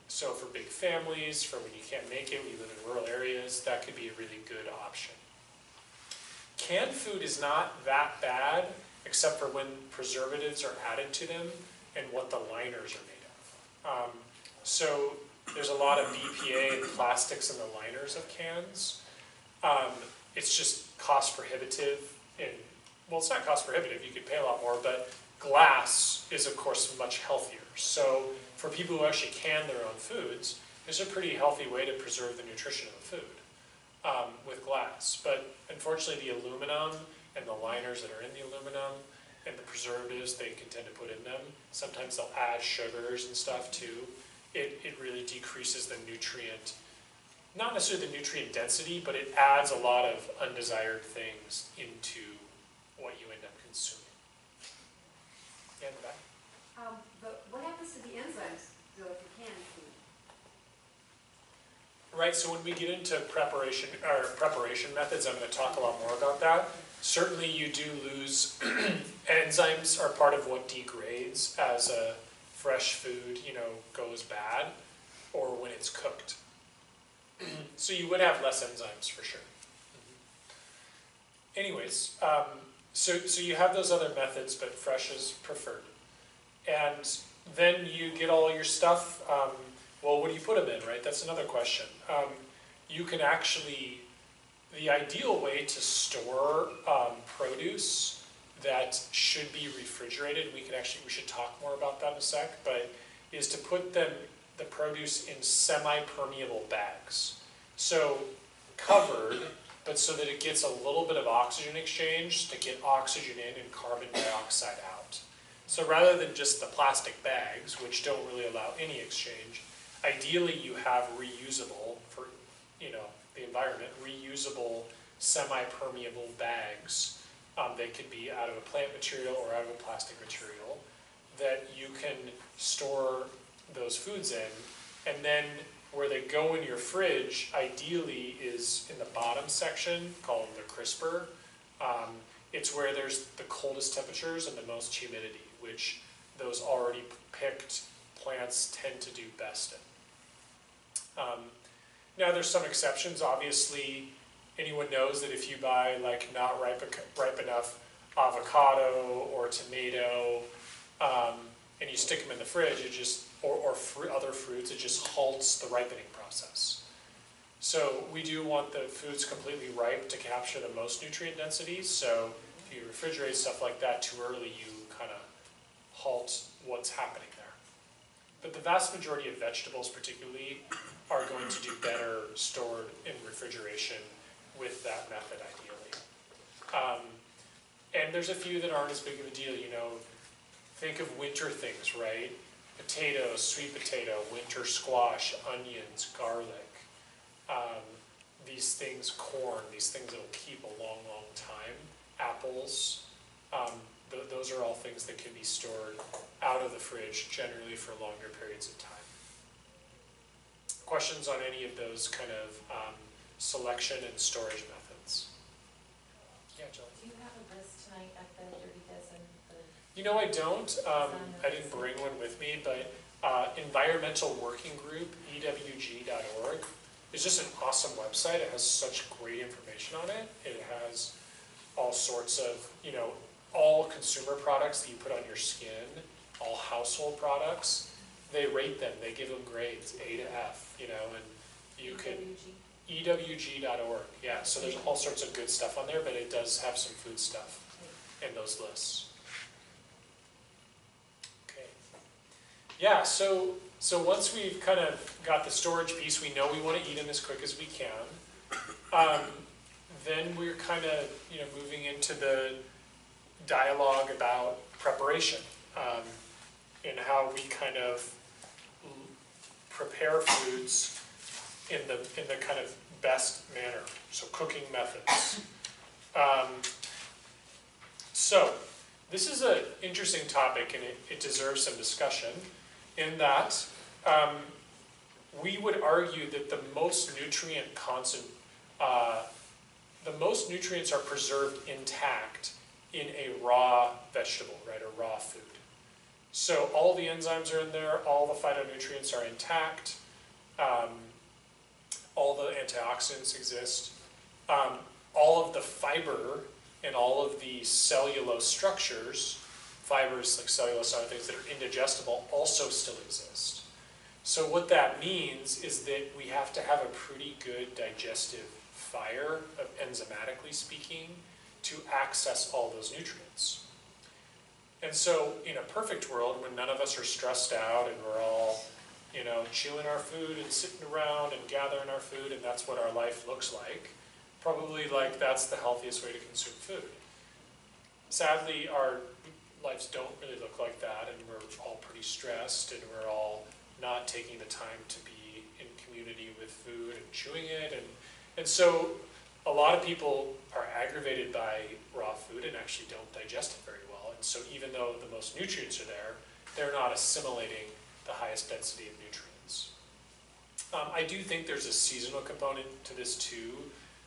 So for big families, for when you can't make it, when you live in rural areas, that could be a really good option. Canned food is not that bad, except for when preservatives are added to them and what the liners are made of. So there's a lot of BPA and plastics in the liners of cans. It's just cost prohibitive. Well, it's not cost prohibitive, you could pay a lot more, but glass is of course much healthier. So for people who actually can their own foods, there's a pretty healthy way to preserve the nutrition of the food with glass. But unfortunately the aluminum and the liners that are in the aluminum and the preservatives they can tend to put in them. Sometimes they'll add sugars and stuff too. It really decreases the nutrient, not necessarily the nutrient density, but it adds a lot of undesired things into what you end up consuming. Yeah, in the back. But what happens to the enzymes, though, if you can food? Right, so when we get into preparation methods, I'm going to talk a lot more about that. Certainly you do lose, enzymes are part of what degrades as a fresh food, goes bad, or when it's cooked. So you would have less enzymes for sure. Anyways, so you have those other methods, but fresh is preferred. And then you get all your stuff, well, what do you put them in, right? That's another question. You can actually, the ideal way to store produce that should be refrigerated, we should talk more about that in a sec, but is to put the produce in semi-permeable bags. So covered, but so that it gets a little bit of oxygen exchange to get oxygen in and carbon dioxide out. So rather than just the plastic bags, which don't really allow any exchange, ideally you have reusable, for the environment, reusable semi-permeable bags. They could be out of a plant material or out of a plastic material that you can store those foods in, and then where they go in your fridge ideally is in the bottom section called the crisper. It's where there's the coldest temperatures and the most humidity, which those already picked plants tend to do best in. Now there's some exceptions. Obviously, anyone knows that if you buy like not ripe enough avocado or tomato, and you stick them in the fridge, it just, or other fruits, it just halts the ripening process. So we do want the foods completely ripe to capture the most nutrient densities. So if you refrigerate stuff like that too early, you kind of halt what's happening there. But the vast majority of vegetables particularly are going to do better stored in refrigeration with that method ideally. And there's a few that aren't as big of a deal, think of winter things, right? Potatoes, sweet potato, winter squash, onions, garlic, these things, corn, these things that will keep a long, long time, apples, those are all things that can be stored out of the fridge, generally for longer periods of time. Questions on any of those kind of selection and storage methods? Yeah, Joe. Do you have a list tonight of the Dirty Dozen? I don't. I didn't bring one with me, but Environmental Working Group, ewg.org, is just an awesome website. It has such great information on it. It has all sorts of, all consumer products that you put on your skin, all household products. They rate them. They give them grades, A to F, and you could... ewg.org, yeah. So there's all sorts of good stuff on there, but it does have some food stuff in those lists. Okay. Yeah, so once we've kind of got the storage piece, we know we want to eat them as quick as we can. Then we're kind of, moving into the dialogue about preparation and how we kind of prepare foods in the kind of best manner. So cooking methods. So this is an interesting topic, and it deserves some discussion. In that we would argue that the most nutrients are preserved intact in a raw vegetable, right, a raw food. So all the enzymes are in there, all the phytonutrients are intact, all the antioxidants exist, all of the fiber and all of the cellulose structures, fibers like cellulose and other things that are indigestible, also still exist. So what that means is that we have to have a pretty good digestive fire, enzymatically speaking, to access all those nutrients. And so in a perfect world, when none of us are stressed out and we're all, chewing our food and sitting around and gathering our food, and that's what our life looks like, probably like that's the healthiest way to consume food. sadly, our lives don't really look like that, and we're all pretty stressed, and we're all not taking the time to be in community with food and chewing it, and so a lot of people are aggravated by raw food and actually don't digest it very well, and so even though the most nutrients are there, they're not assimilating the highest density of nutrients. I do think there's a seasonal component to this too.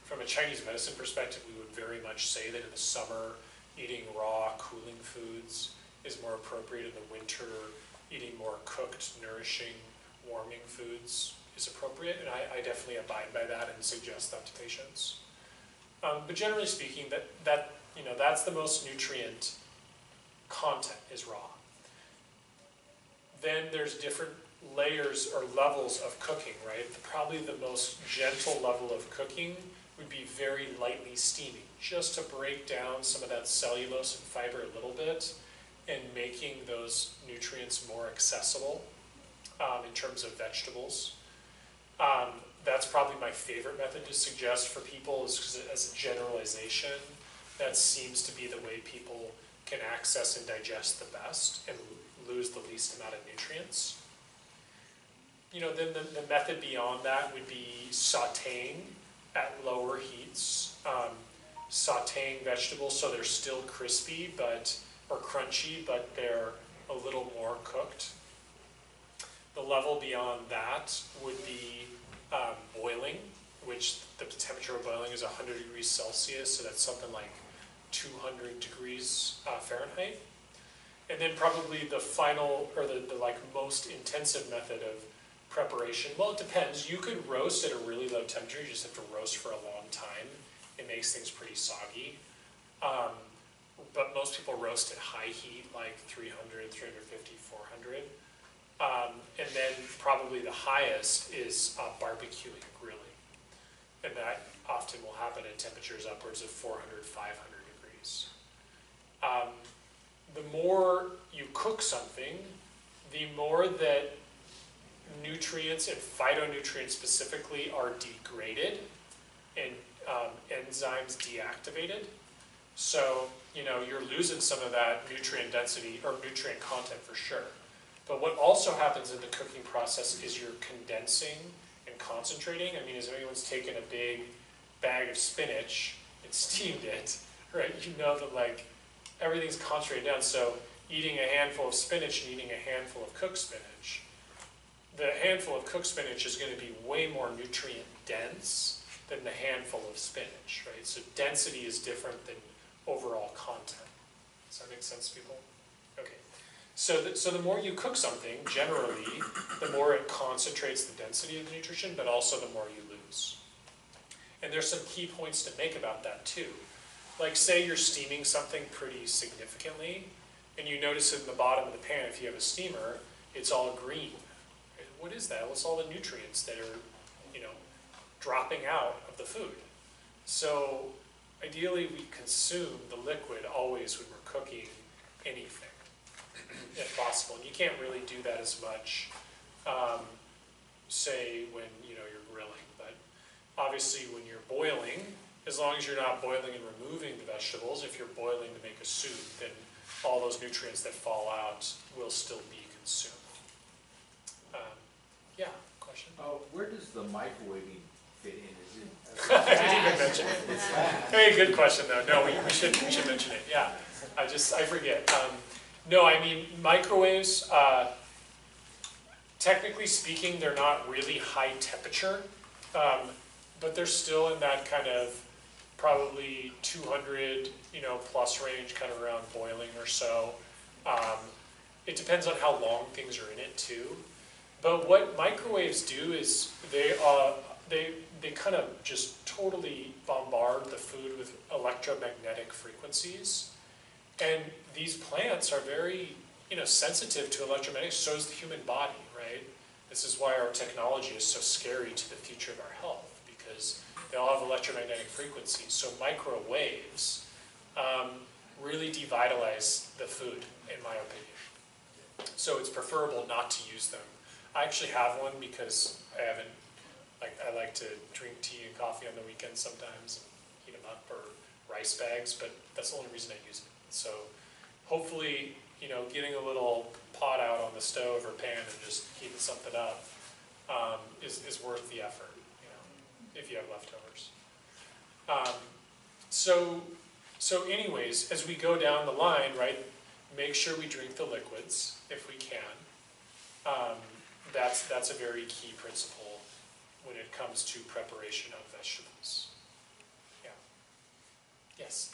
From a Chinese medicine perspective, we would very much say that in the summer, eating raw, cooling foods is more appropriate. In the winter, eating more cooked, nourishing, warming foods is appropriate, and I definitely abide by that and suggest that to patients. But generally speaking, that's the most nutrient content is raw. Then there's different layers or levels of cooking, right? Probably the most gentle level of cooking would be very lightly steaming, just to break down some of that cellulose and fiber a little bit and making those nutrients more accessible in terms of vegetables. That's probably my favorite method to suggest for people is because as a generalization, that seems to be the way people can access and digest the best and lose the least amount of nutrients. Then the method beyond that would be sauteing at lower heats, sauteing vegetables so they're still crispy or crunchy, but they're a little more cooked. The level beyond that would be boiling, which the temperature of boiling is 100 degrees Celsius, so that's something like 200 degrees Fahrenheit. And then probably the final, or the most intensive method of preparation, well, it depends. You could roast at a really low temperature, you just have to roast for a long time. It makes things pretty soggy. But most people roast at high heat, like 300, 350, 400. And then probably the highest is barbecuing, grilling. And that often will happen at temperatures upwards of 400, 500 degrees. The more you cook something, the more that nutrients and phytonutrients specifically are degraded and enzymes deactivated. So, you're losing some of that nutrient density or nutrient content for sure. But what also happens in the cooking process is you're condensing and concentrating. I mean, as anyone's taken a big bag of spinach and steamed it, right? That everything's concentrated down. So eating a handful of spinach and eating a handful of cooked spinach, the handful of cooked spinach is going to be way more nutrient dense than the handful of spinach, right? So density is different than overall content. Does that make sense, people? Okay. So the more you cook something, generally, the more it concentrates the density of the nutrition, but also the more you lose. And there's some key points to make about that too. Like say you're steaming something pretty significantly, and you notice in the bottom of the pan, if you have a steamer, it's all green. What is that? Well, it's all the nutrients that are, dropping out of the food. So ideally, we consume the liquid always when we're cooking anything, if possible. And you can't really do that as much, say, when you're grilling. But obviously, when you're boiling, as long as you're not boiling and removing the vegetables, if you're boiling to make a soup, then all those nutrients that fall out will still be consumed. Yeah, question? Where does the microwaving fit in? Is it? I didn't even mention it. Very good question, though. No, we should mention it. Yeah, I forget. No, I mean microwaves. Technically speaking, they're not really high temperature, but they're still in that kind of probably 200 plus range, kind of around boiling or so. It depends on how long things are in it too. But what microwaves do is they kind of just totally bombard the food with electromagnetic frequencies. And these plants are very, sensitive to electromagnetics, so is the human body, right? This is why our technology is so scary to the future of our health, because they all have electromagnetic frequencies. So microwaves really devitalize the food, in my opinion. So it's preferable not to use them. I actually have one because I like to drink tea and coffee on the weekends sometimes and heat them up, or rice bags, but that's the only reason I use it. So hopefully, you know, getting a little pot out on the stove or pan and just heating something up is worth the effort, you know, if you have leftovers. So anyways, as we go down the line, right, make sure we drink the liquids if we can. That's a very key principle when it comes to preparation of vegetables. Yeah. Yes?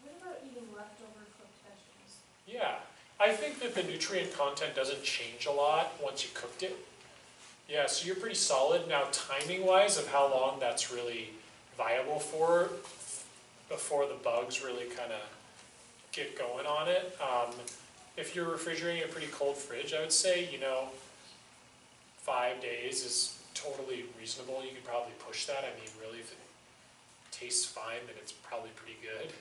What about eating leftover cooked vegetables? Yeah. I think that the nutrient content doesn't change a lot once you cooked it. Yeah, so you're pretty solid. Now, timing-wise of how long that's really viable for, before the bugs really kind of get going on it. If you're refrigerating a pretty cold fridge, I would say, you know, 5 days is totally reasonable. You could probably push that. I mean, really, if it tastes fine, then it's probably pretty good.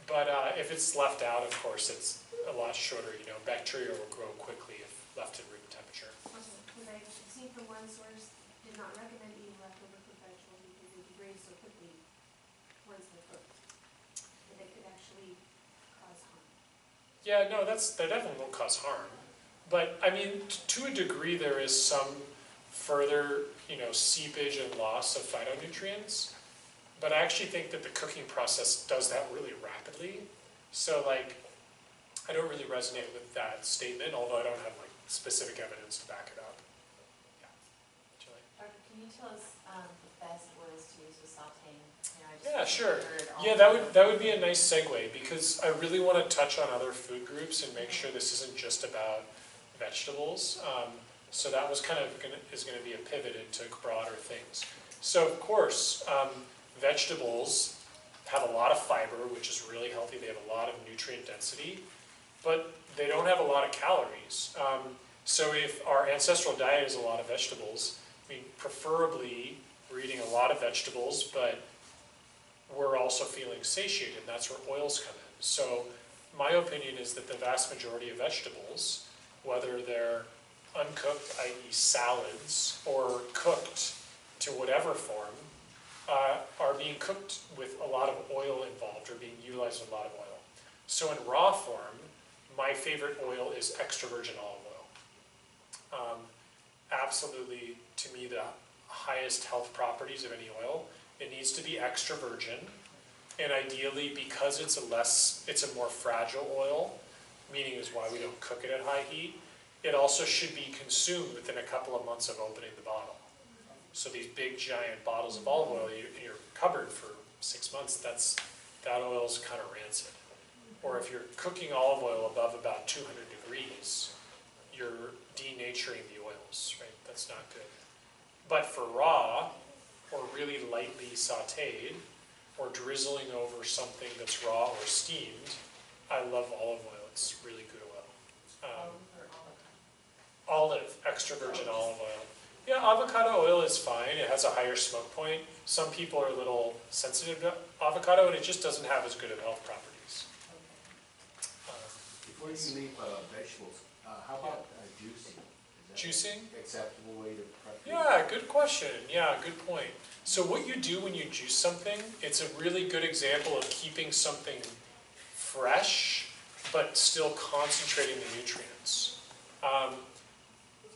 But if it's left out, of course, it's a lot shorter. You know, bacteria will grow quickly if left at room temperature. Because I've seen from one source, did not recommend eating leftover cooked vegetables because they degrade so quickly once they're cooked, that they could actually cause harm. Yeah, no, that definitely won't cause harm. But I mean, to a degree, there is some further, you know, seepage and loss of phytonutrients. But I actually think that the cooking process does that really rapidly. So like, I don't really resonate with that statement, although I don't have like specific evidence to back it up. Yeah. Julie? Doctor, can you tell us the best oils to use with sauteing? You know, I just Yeah, sure. heard all Yeah, the- that would be a nice segue, because I really want to touch on other food groups and make sure this isn't just about vegetables. So that was kind of is going to be a pivot into broader things. So of course, vegetables have a lot of fiber, which is really healthy. They have a lot of nutrient density, but they don't have a lot of calories. So if our ancestral diet is a lot of vegetables, I mean, preferably we're eating a lot of vegetables, but we're also feeling satiated, and that's where oils come in. So my opinion is that the vast majority of vegetables, whether they're uncooked, i.e. salads, or cooked to whatever form, are being cooked with a lot of oil involved, or being utilized with a lot of oil. So in raw form, my favorite oil is extra virgin olive oil. Absolutely, to me, the highest health properties of any oil. It needs to be extra virgin, and ideally, because it's a more fragile oil, meaning is why we don't cook it at high heat, it also should be consumed within a couple of months of opening the bottle. So these big giant bottles of olive oil in your cupboard for 6 months, that oil's kind of rancid. Or if you're cooking olive oil above about 200 degrees, you're denaturing the oils, right? That's not good. But for raw, or really lightly sauteed, or drizzling over something that's raw or steamed, I love olive oil. It's really good oil. Olive, extra virgin olive oil. Yeah, avocado oil is fine. It has a higher smoke point. Some people are a little sensitive to avocado, and it just doesn't have as good of health properties. Before you leave vegetables, how about juicing? Is that Juicing? an acceptable way to prep? Yeah, good question. Yeah, good point. So what you do when you juice something, it's a really good example of keeping something fresh, but still concentrating the nutrients.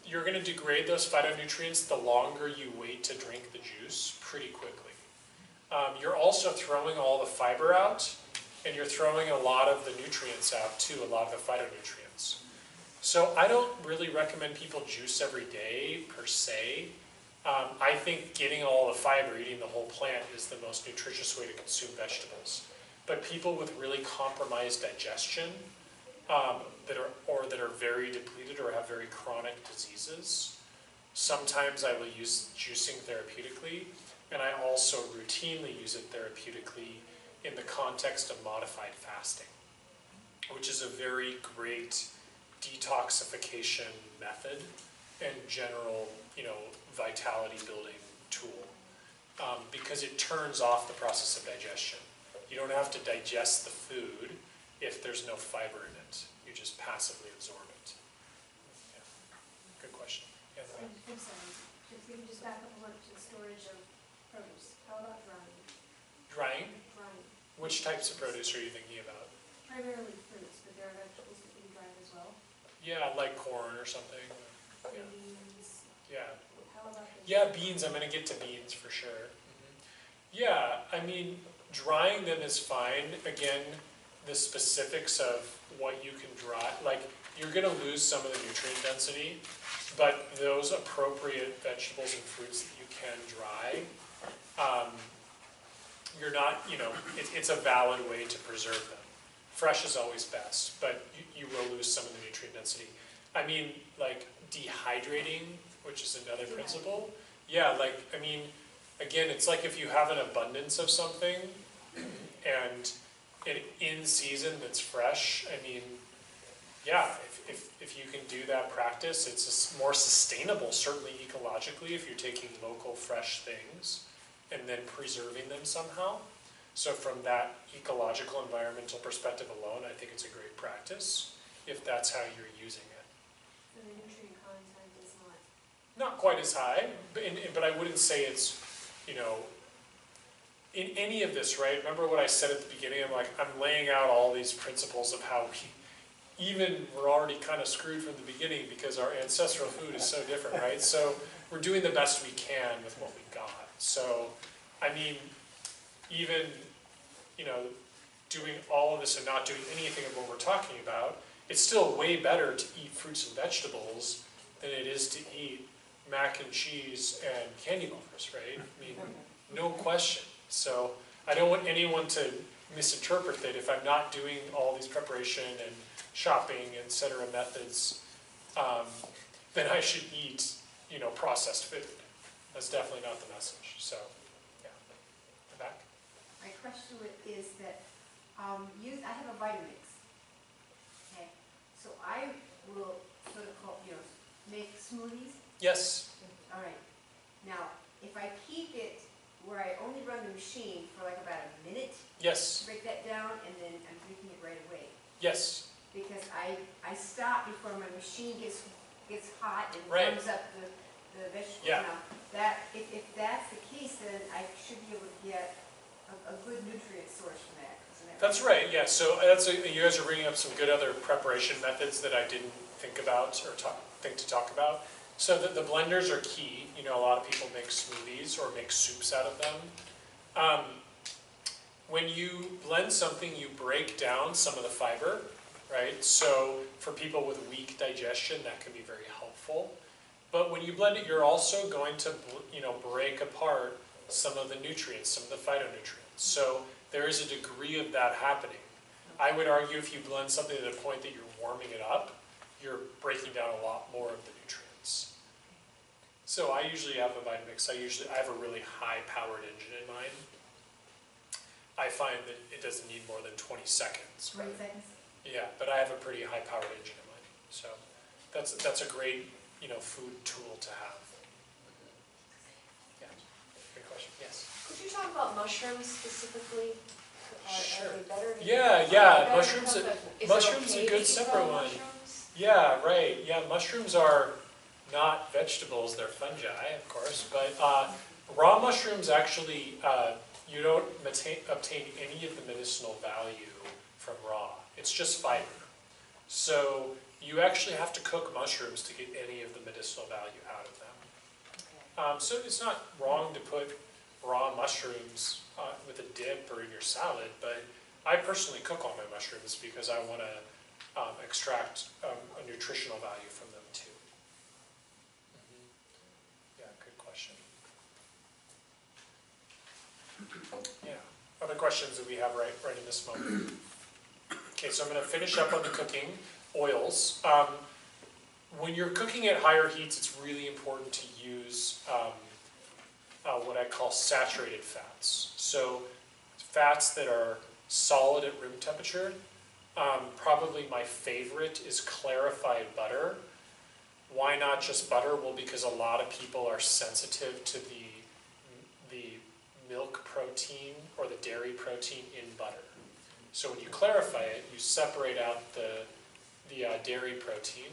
You're going to degrade those phytonutrients the longer you wait to drink the juice pretty quickly. You're also throwing all the fiber out, and you're throwing a lot of the nutrients out too, a lot of the phytonutrients. So I don't really recommend people juice every day per se. I think getting all the fiber, eating the whole plant, is the most nutritious way to consume vegetables. But people with really compromised digestion, that are very depleted or have very chronic diseases, sometimes I will use juicing therapeutically, and I also routinely use it therapeutically in the context of modified fasting, which is a very great detoxification method and general, vitality building tool, because it turns off the process of digestion. You don't have to digest the food if there's no fiber in it. You just passively absorb it. Yeah. Good question. Yeah, I'm sorry, if we can just back up a little to the storage of produce. How about drying? drying? Drying. Which types of produce are you thinking about? primarily fruits, but there are vegetables that can be dried as well. Yeah, like corn or something. Yeah. Beans, Yeah. how about the? Yeah, beans, I'm gonna get to beans for sure. Yeah, I mean, drying them is fine. Again, the specifics of what you can dry, like, you're gonna lose some of the nutrient density, but those appropriate vegetables and fruits that you can dry, you're not, it's a valid way to preserve them. Fresh is always best, but you will lose some of the nutrient density. I mean, like dehydrating, which is another principle. Yeah, like, I mean, again, it's like if you have an abundance of something and in season that's fresh, I mean, yeah, if you can do that practice, it's more sustainable, certainly ecologically, if you're taking local fresh things and then preserving them somehow. So from that ecological environmental perspective alone, I think it's a great practice if that's how you're using it. So the nutrient content is not. Not quite as high, but I wouldn't say it's, in any of this, right? Remember what I said at the beginning? I'm laying out all these principles of how we're already kind of screwed from the beginning because our ancestral food is so different, right? So we're doing the best we can with what we got. So, I mean, even, doing all of this and not doing anything of what we're talking about, it's still way better to eat fruits and vegetables than it is to eat mac and cheese and candy bars, right? I mean, no question. So I don't want anyone to misinterpret that if I'm not doing all these preparation and shopping, et cetera, methods, then I should eat, processed food. That's definitely not the message. So, yeah. Back. My question is that, I have a Vitamix. Okay, so I will sort of make smoothies. Yes. All right. Now, if I keep it where I only run the machine for like about a minute, Yes. break that down, and then I'm drinking it right away. Yes. Because I stop before my machine gets hot and Right. warms up the vegetables. Yeah. Now, if that's the case, then I should be able to get a good nutrient source from that. Isn't that That's right, yeah. So you guys are bringing up some good other preparation methods that I didn't think about or think to talk about. So the blenders are key. A lot of people make smoothies or make soups out of them. When you blend something, you break down some of the fiber, right? So for people with weak digestion, that can be very helpful. But when you blend it, you're also going to, break apart some of the nutrients, some of the phytonutrients. So there is a degree of that happening. I would argue if you blend something to the point that you're warming it up, you're breaking down a lot more of the nutrients. So I usually have a Vitamix. I have a really high-powered engine in mine. I find that it doesn't need more than 20 seconds. 20 seconds? Yeah, but I have a pretty high-powered engine in mine. So that's a great, food tool to have. Yeah, good question. Yes. Could you talk about mushrooms specifically? Sure. Are they better to? Yeah. Mushrooms Is it mushrooms okay a to good eat separate raw one. mushrooms? Yeah, right. Yeah, mushrooms are not vegetables, they're fungi, of course, but raw mushrooms actually, you don't obtain any of the medicinal value from raw. It's just fiber. So you actually have to cook mushrooms to get any of the medicinal value out of them. Okay. So it's not wrong to put raw mushrooms with a dip or in your salad, but I personally cook all my mushrooms because I want to extract a nutritional value from them too. Yeah, good question. Yeah, other questions that we have right in this moment? Okay, so I'm going to finish up on the cooking. Oils. When you're cooking at higher heats, it's really important to use what I call saturated fats. So fats that are solid at room temperature. Probably my favorite is clarified butter. Why not just butter? Well, because a lot of people are sensitive to the milk protein or the dairy protein in butter. So when you clarify it, you separate out the dairy protein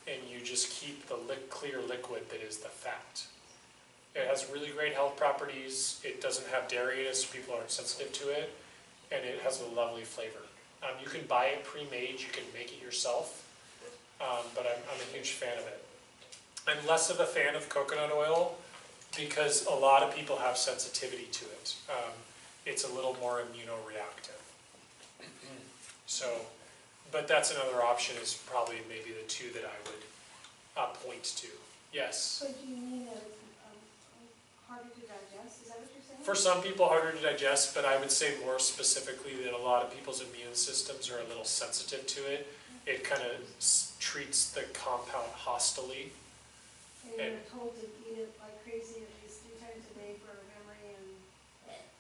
and you just keep the clear liquid that is the fat. It has really great health properties. It doesn't have dairy in it, so people aren't sensitive to it, and it has a lovely flavor. You can buy it pre-made, you can make it yourself, but I'm a huge fan of it. I'm less of a fan of coconut oil because a lot of people have sensitivity to it. It's a little more immunoreactive. So, but that's another option, is probably maybe the two that I would point to. Yes? So do you mean that it's harder to digest, is that what you're saying? For some people, harder to digest, but I would say more specifically that a lot of people's immune systems are a little sensitive to it. It kind of treats the compound hostilely. And you're told to eat it like crazy at least 3 times a day for memory and...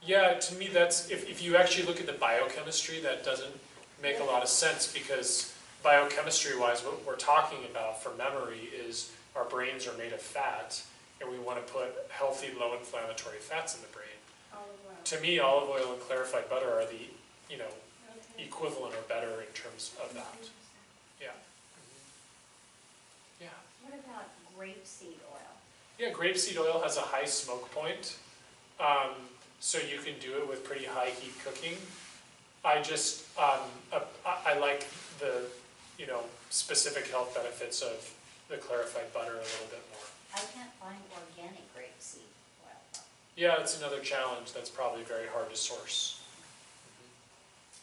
Yeah, to me that's, if you actually look at the biochemistry, that doesn't make a lot of sense, because biochemistry-wise, what we're talking about for memory is our brains are made of fat, and we want to put healthy, low-inflammatory fats in the brain. Olive oil. To me, olive oil and clarified butter are the, Okay. equivalent or better in terms of that. Yeah. Yeah. What about grapeseed oil? Yeah, grapeseed oil has a high smoke point, so you can do it with pretty high heat cooking. I just, I like the, specific health benefits of the clarified butter a little bit more. I can't find organic grapeseed oil though. Yeah, it's another challenge that's probably very hard to source.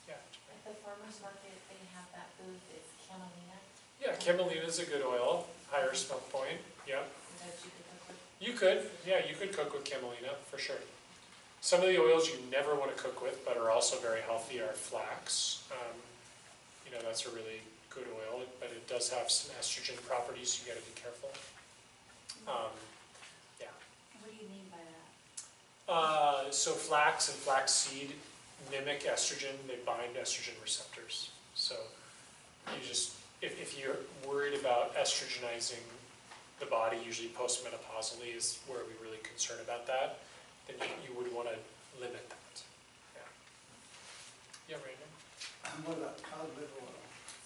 Yeah. At the farmer's market, they have that booth, it's camelina, Yeah, camelina is a good oil, higher smoke point, yeah. that you could cook with. You could, yeah, you could cook with camelina, for sure. Some of the oils you never want to cook with, but are also very healthy, are flax. That's a really good oil, but it does have some estrogen properties, you got to be careful. Yeah. What do you mean by that? So flax and flaxseed mimic estrogen, they bind estrogen receptors. So you just, if you're worried about estrogenizing the body, usually postmenopausally is where we're really concerned about that, then you would want to limit that. Yeah, Brandon? What about cod liver oil?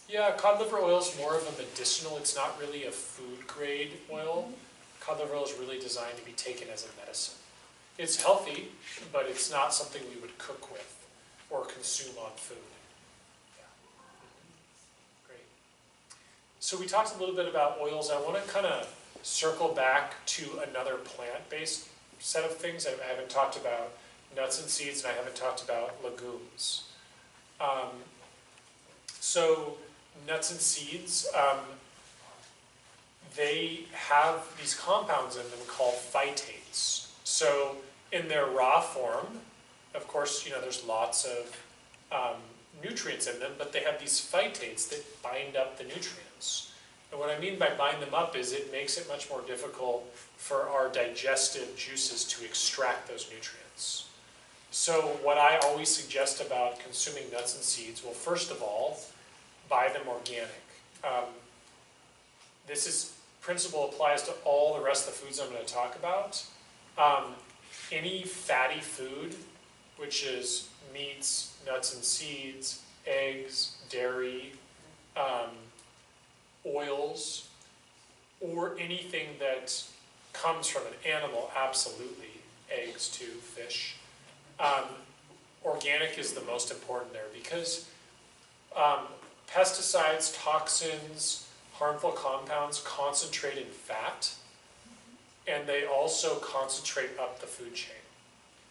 Yeah, cod liver oil is more of a medicinal, it's not really a food grade oil. Cod liver oil is really designed to be taken as a medicine. It's healthy, but it's not something we would cook with or consume on food. Yeah. Great. So we talked a little bit about oils. I want to kind of circle back to another plant-based set of things. I haven't talked about nuts and seeds, and I haven't talked about legumes. So nuts and seeds, they have these compounds in them called phytates. So in their raw form, of course, there's lots of nutrients in them, but they have these phytates that bind up the nutrients. And what I mean by bind them up is it makes it much more difficult for our digestive juices to extract those nutrients. So what I always suggest about consuming nuts and seeds, well, first of all, buy them organic. This principle applies to all the rest of the foods I'm going to talk about. Any fatty food, which is meats, nuts and seeds, eggs, dairy, oils, or anything that comes from an animal, absolutely, eggs too, fish. Organic is the most important there because pesticides, toxins, harmful compounds concentrate in fat, and they also concentrate up the food chain.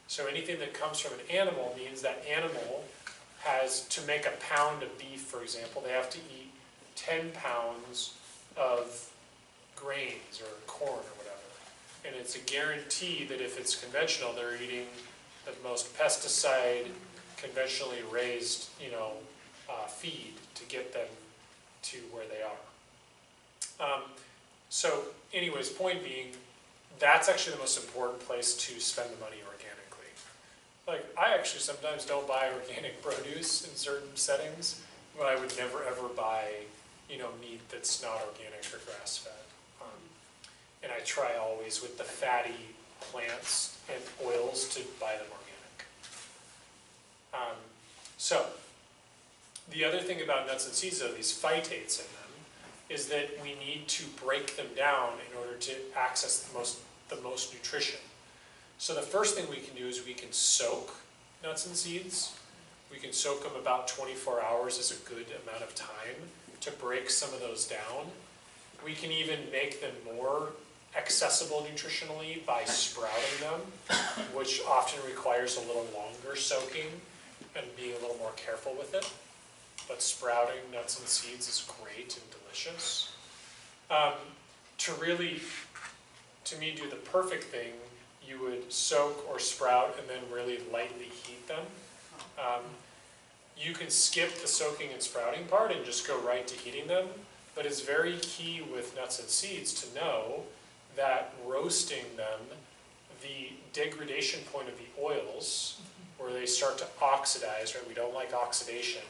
So anything that comes from an animal means that animal has, to make a pound of beef, for example, they have to eat 10 pounds of grains or corn or whatever. And it's a guarantee that if it's conventional, they're eating the most pesticide, conventionally raised, feed to get them to where they are. So anyways, point being, that's actually the most important place to spend the money organically. Like, I actually sometimes don't buy organic produce in certain settings, but I would never ever buy, meat that's not organic or grass-fed. And I try always with the fatty plants and oils to buy them organic. So, the other thing about nuts and seeds, though, these phytates in them, is that we need to break them down in order to access the most nutrition. So the first thing we can do is we can soak nuts and seeds, We can soak them about 24 hours is a good amount of time to break some of those down. We can even make them more accessible nutritionally by sprouting them, which often requires a little longer soaking and being a little more careful with it. But sprouting nuts and seeds is great and delicious. To really, to me, do the perfect thing, you would soak or sprout and then really lightly heat them. You can skip the soaking and sprouting part and just go right to heating them, but it's very key with nuts and seeds to know that roasting them, the degradation point of the oils, where they start to oxidize, right, we don't like oxidation,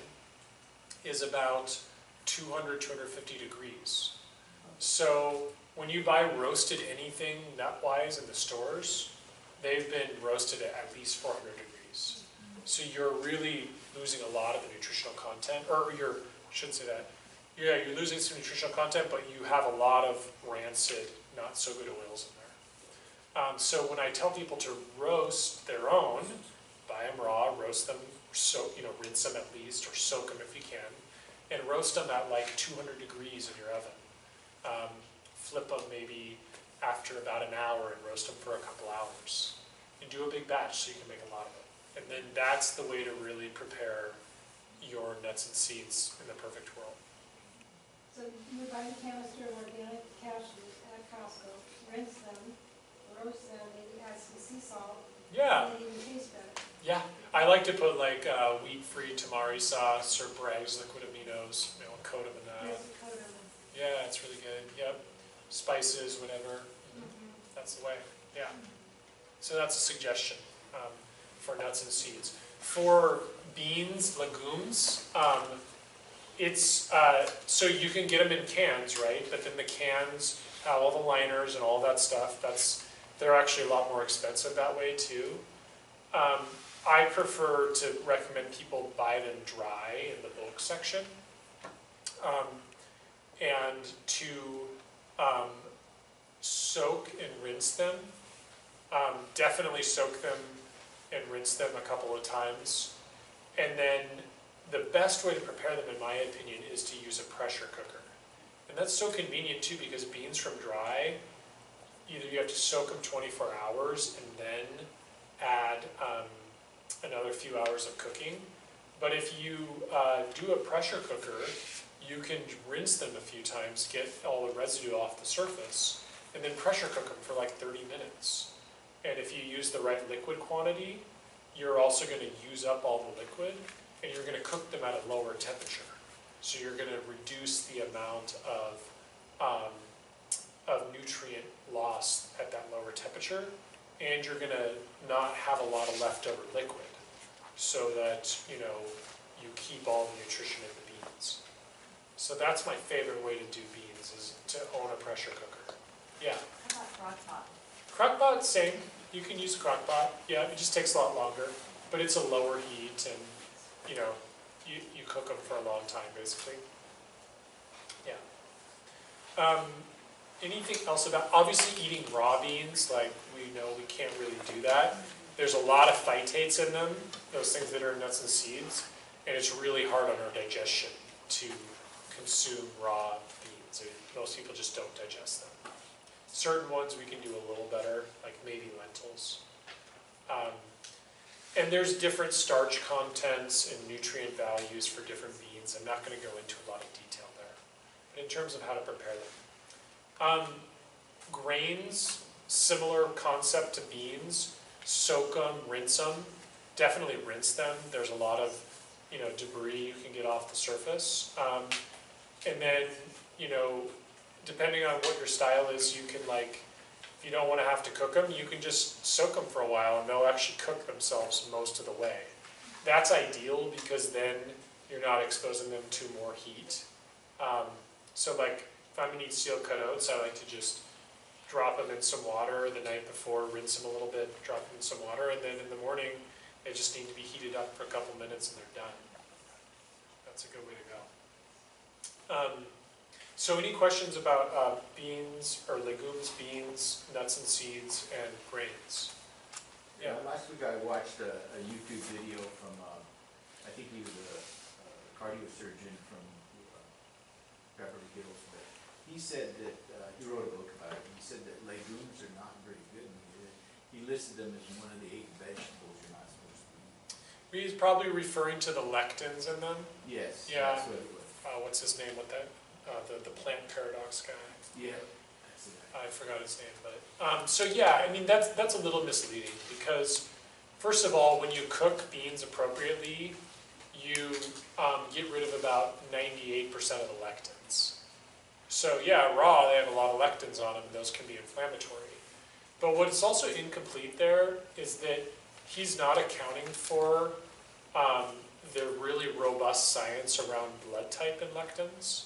is about 200, 250 degrees. So when you buy roasted anything nut-wise in the stores, they've been roasted at least 400 degrees. So you're really losing a lot of the nutritional content, or I shouldn't say that. Yeah, you're losing some nutritional content, but you have a lot of rancid, not so good oils in there. So when I tell people to roast their own, buy them raw, roast them, rinse them at least, or soak them if you can, and roast them at like 200 degrees in your oven. Flip them maybe after about an hour and roast them for a couple hours. And do a big batch so you can make a lot of it. And then that's the way to really prepare your nuts and seeds in the perfect world. So you would buy a canister of organic cashews at Costco, rinse them, roast them, maybe add some sea salt. Yeah. And they even taste better. Yeah, I like to put like wheat-free tamari sauce or Bragg's liquid aminos, coat them in that. Yes, coat them. Yeah, it's really good. Yep. Spices, whatever. That's the way. Yeah. So that's a suggestion for nuts and seeds. For beans, legumes, it's so you can get them in cans, right? But then the cans have all the liners and all that stuff. They're actually a lot more expensive that way too. I prefer to recommend people buy them dry in the bulk section, and to soak and rinse them. Definitely soak them and rinse them a couple of times. And then the best way to prepare them, in my opinion, is to use a pressure cooker. And that's so convenient too, because beans from dry, either you have to soak them 24 hours and then add another few hours of cooking. But if you do a pressure cooker, you can rinse them a few times, get all the residue off the surface, and then pressure cook them for like 30 minutes. And if you use the right liquid quantity, you're also going to use up all the liquid, and you're going to cook them at a lower temperature. So you're going to reduce the amount of nutrient loss at that lower temperature, and you're going to not have a lot of leftover liquid, so that you keep all the nutrition in the beans. So that's my favorite way to do beans, is to own a pressure cooker. Yeah. How about crock pot? Crock pot, same. You can use crock pot. Yeah, it just takes a lot longer, but it's a lower heat, and you cook them for a long time, basically. Yeah. Anything else about, obviously eating raw beans, like we know we can't really do that. There's a lot of phytates in them, those things that are in nuts and seeds, and it's really hard on our digestion to consume raw beans. Most people just don't digest them. Certain ones we can do a little better, like maybe lentils. And there's different starch contents and nutrient values for different beans. I'm not going to go into a lot of detail there. But in terms of how to prepare them. Grains, similar concept to beans. Soak them, rinse them. Definitely rinse them. There's a lot of debris you can get off the surface. And then, depending on what your style is, you can if you don't want to have to cook them, you can just soak them for a while and they'll actually cook themselves most of the way. That's ideal because then you're not exposing them to more heat. So if I'm going to eat steel cut oats, I like to just drop them in some water the night before, rinse them a little bit, drop them in some water, and then in the morning they just need to be heated up for a couple minutes and they're done. That's a good way to go. So any questions about beans or legumes, beans, nuts and seeds, and grains? Yeah, last week I watched a YouTube video from, I I think he was a cardiosurgeon from Beverly Hills, but he said that, he wrote a book about it, he said that legumes are not very good. He listed them as one of the 8 vegetables you're not supposed to eat. He's probably referring to the lectins in them. Yes, Yeah. that's what it was. What's his name with that? The plant paradox guy. Yeah, that's it. I forgot his name, but so yeah, I mean that's a little misleading because first of all, when you cook beans appropriately, you get rid of about 98% of the lectins. So yeah, raw they have a lot of lectins on them, and those can be inflammatory. But what's also incomplete there is that he's not accounting for the really robust science around blood type and lectins.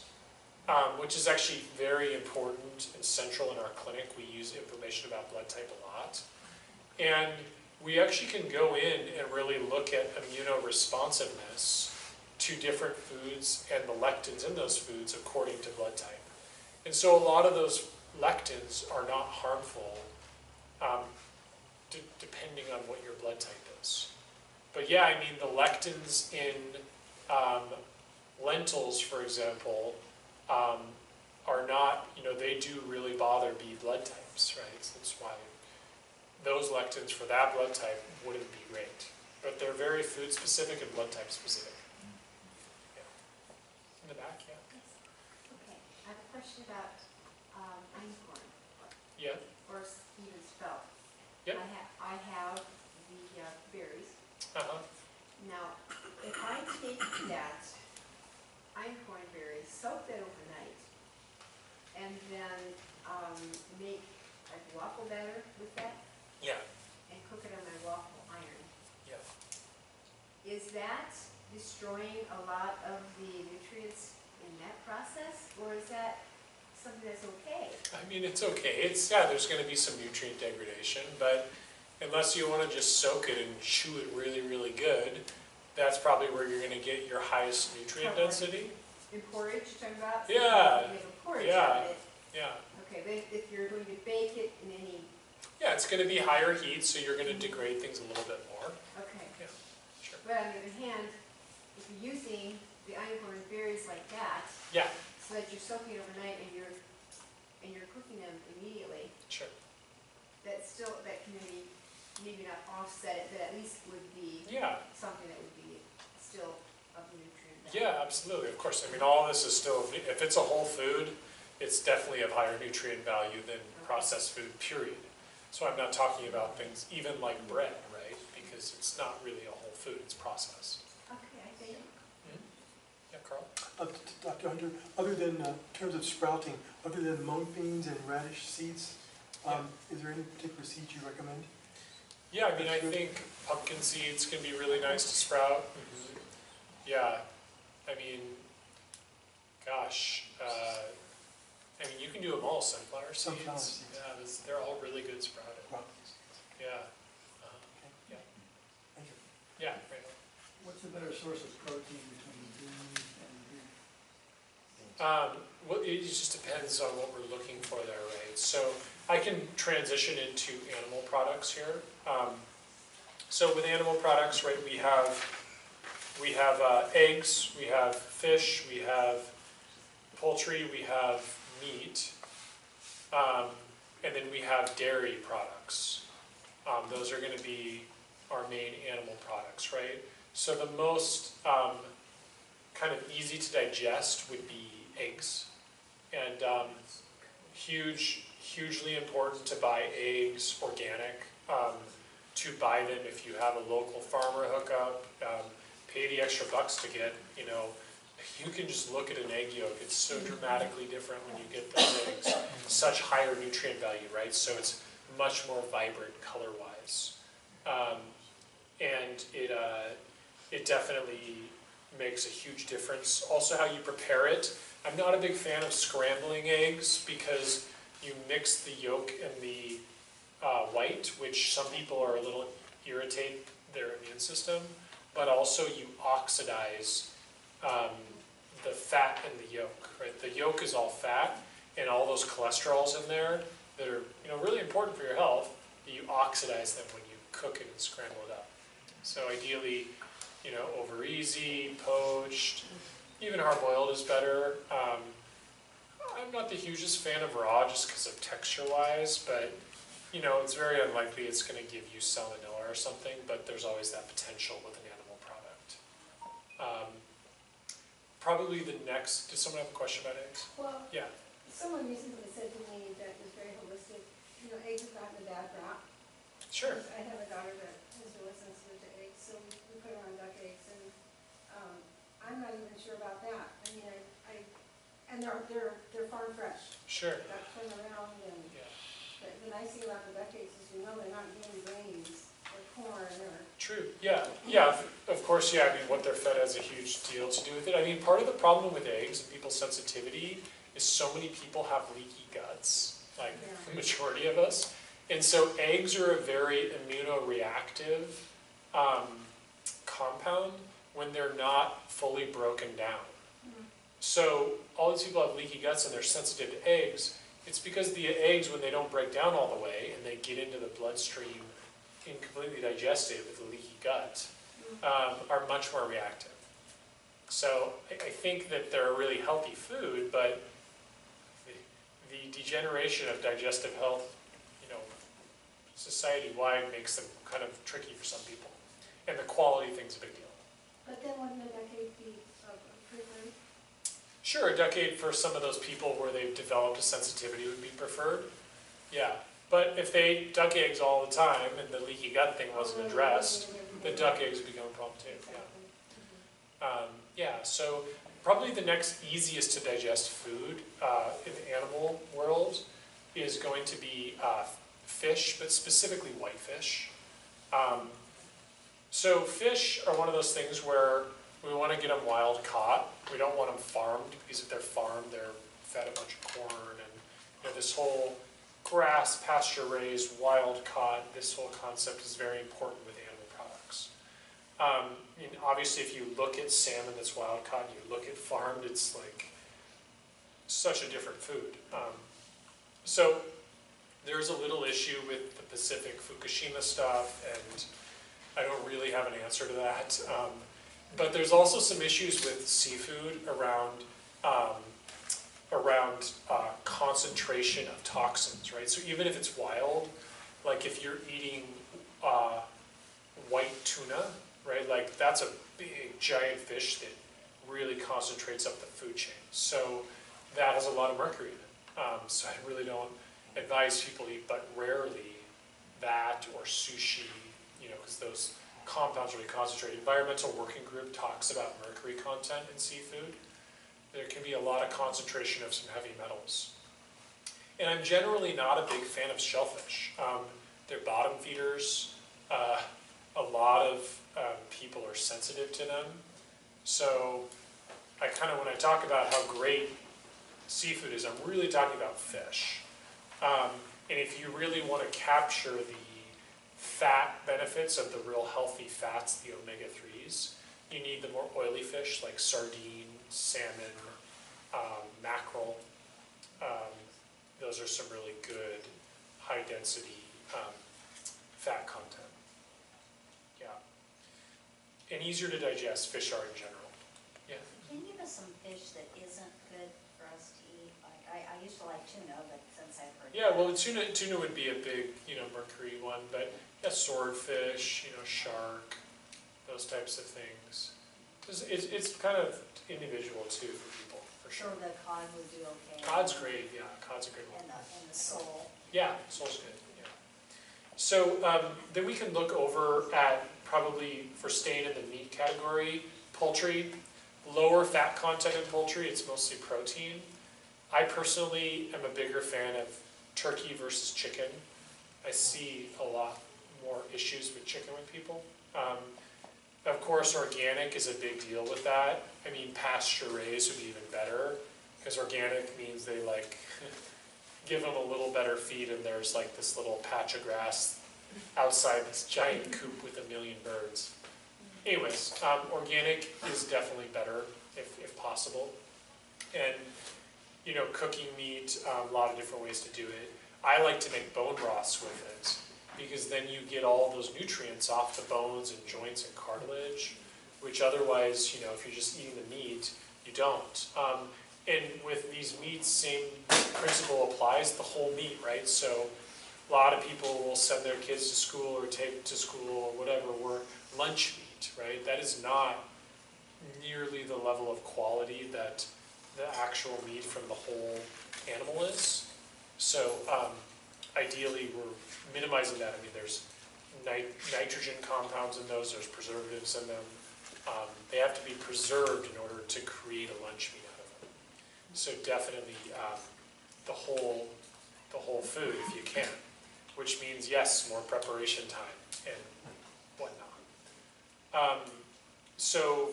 Which is actually very important and central in our clinic. We use information about blood type a lot. And we actually can go in and really look at immunoresponsiveness to different foods and the lectins in those foods according to blood type. And so a lot of those lectins are not harmful depending on what your blood type is. But yeah, I mean the lectins in lentils, for example, are not, they do really bother B blood types, right? So that's why those lectins for that blood type wouldn't be great. But they're very food specific and blood type specific. Yeah. In the back, yeah. Okay, I have a question about einkorn, Yeah. or even spelt. Yep. I have the berries. Uh-huh. Now, if I take that einkorn berries, soak that overnight, and then make like waffle batter with that, Yeah. and cook it on my waffle iron, Yeah. is that destroying a lot of the nutrients in that process, or is that something that's okay? I mean, it's okay. There's going to be some nutrient degradation, but unless you want to just soak it and chew it really, really good, that's probably where you're going to get your highest nutrient density. In porridge, you're talking about? Yeah. So you make a porridge Yeah. out of it. Yeah. Okay, but if you're going to bake it in any, Yeah, it's going to be higher heat, so you're going to degrade things a little bit more. okay. Yeah, sure. But on the other hand, if you're using the einkorn berries like that, Yeah, so that you're soaking it overnight and you're cooking them immediately, sure. that can maybe not offset it, but at least would be Yeah, something that would be still of nutrient value. yeah, absolutely. Of course, I mean, all this is still, if it's a whole food, it's definitely of higher nutrient value than processed food, period. So I'm not talking about things even like bread, right? Because it's not really a whole food, it's processed. Okay, I think. Yeah, Carl? Dr. Hunter, other than, in terms of sprouting, other than monk beans and radish seeds, is there any particular seeds you recommend? Yeah, I mean, I think pumpkin seeds can be really nice to sprout. Yeah, I mean, gosh, I mean, you can do them all, sunflower seeds. Sunflower seeds. Yeah, they're all really good sprouted. Yeah. Yeah. Thank you. Yeah, right. What's a better source of protein between beans and beef? Well, it just depends on what we're looking for there, right? So I can transition into animal products here. So with animal products, right, we have eggs, we have fish, we have poultry, we have meat, and then we have dairy products. Those are going to be our main animal products, right? So the most kind of easy to digest would be eggs, and hugely important to buy eggs organic. To buy them if you have a local farmer hookup, pay the extra bucks to get, you can just look at an egg yolk. It's so dramatically different when you get those eggs. Such higher nutrient value, right? So it's much more vibrant color-wise. And it definitely makes a huge difference. Also how you prepare it. I'm not a big fan of scrambling eggs because you mix the yolk and the white, which some people are a little irritate their immune system, but also you oxidize the fat in the yolk, right? The yolk is all fat, and all those cholesterols in there that are really important for your health, you oxidize them when you cook it and scramble it up. So ideally, over easy, poached, even hard-boiled is better. I'm not the hugest fan of raw just because of texture-wise, but it's very unlikely it's going to give you salmonella or something, but there's always that potential with an animal product. Probably the next, does someone have a question about eggs? Well, Yeah. someone recently said to me that was very holistic, eggs have gotten a bad rap. Sure. I have a daughter that is really sensitive to eggs, so we put her on duck eggs, and I'm not even sure about that. I mean, and they're farm fresh. Sure. Duck turn around, and Yeah. but the nice thing about the duck eggs is they're not getting grains or corn or. True, yeah, of course, yeah, I mean, what they're fed has a huge deal to do with it. I mean, part of the problem with eggs and people's sensitivity is so many people have leaky guts, like the majority of us. And so eggs are a very immunoreactive compound when they're not fully broken down. So all these people have leaky guts and they're sensitive to eggs. It's because the eggs, when they don't break down all the way and they get into the bloodstream incompletely digested with a leaky gut, are much more reactive. So I think that they're a really healthy food, but the degeneration of digestive health, society-wide makes them kind of tricky for some people. And the quality thing's a big deal. But then wouldn't a duck egg be preferred? Sure, a duck egg for some of those people where they've developed a sensitivity would be preferred. Yeah. But if they ate duck eggs all the time and the leaky gut thing wasn't addressed, the duck eggs would become a problem too. Yeah. So probably the next easiest to digest food in the animal world is going to be fish, but specifically whitefish. So fish are one of those things where we want to get them wild caught. We don't want them farmed, because if they're farmed, they're fed a bunch of corn and this whole grass, pasture-raised, wild-caught, this whole concept is very important with animal products. And obviously, if you look at salmon that's wild-caught and you look at farmed, it's like such a different food. So there's a little issue with the Pacific Fukushima stuff, and I don't really have an answer to that. But there's also some issues with seafood around concentration of toxins, right? So even if it's wild, like if you're eating white tuna, right? Like that's a big, giant fish that really concentrates up the food chain. So that has a lot of mercury in it. So I really don't advise people eat, but rarely that or sushi, because those compounds really concentrate. Environmental Working Group talks about mercury content in seafood. There can be a lot of concentration of some heavy metals. And I'm generally not a big fan of shellfish. They're bottom feeders. A lot of people are sensitive to them. So when I talk about how great seafood is, I'm really talking about fish. And if you really want to capture the fat benefits of the real healthy fats, the omega-3s, you need the more oily fish like sardine, salmon, mackerel. Those are some really good high-density fat content. Yeah. And easier to digest, fish are in general. Yeah. Can you give us some fish that isn't good for us to eat? Like, I used to like tuna, but since I've heard. Yeah, well, tuna would be a big, mercury one, but yeah, swordfish, shark, those types of things. It's kind of individual too for people, for So sure. the cod would do okay? Cod's great, yeah, cod's a good one. And the sole? Yeah, sole's good, yeah. So then we can look over at, probably for staying in the meat category, poultry. Lower fat content in poultry, it's mostly protein. I personally am a bigger fan of turkey versus chicken. I see a lot more issues with chicken with people. Of course, organic is a big deal with that. I mean, pasture raised would be even better, because organic means they give them a little better feed, and there's like this little patch of grass outside this giant coop with 1 million birds. Anyways, organic is definitely better if possible. And cooking meat, a lot of different ways to do it. I like to make bone broths with it, because then you get all those nutrients off the bones and joints and cartilage. which otherwise, if you're just eating the meat, you don't. And with these meats, same principle applies, the whole meat, right? So a lot of people will send their kids to school or take to school or whatever, or lunch meat, right? That is not nearly the level of quality that the actual meat from the whole animal is. So ideally, we're minimizing that. I mean, there's nitrogen compounds in those, there's preservatives in them. They have to be preserved in order to create a lunch meat out of them. So definitely the whole food if you can, which means yes, more preparation time and whatnot. So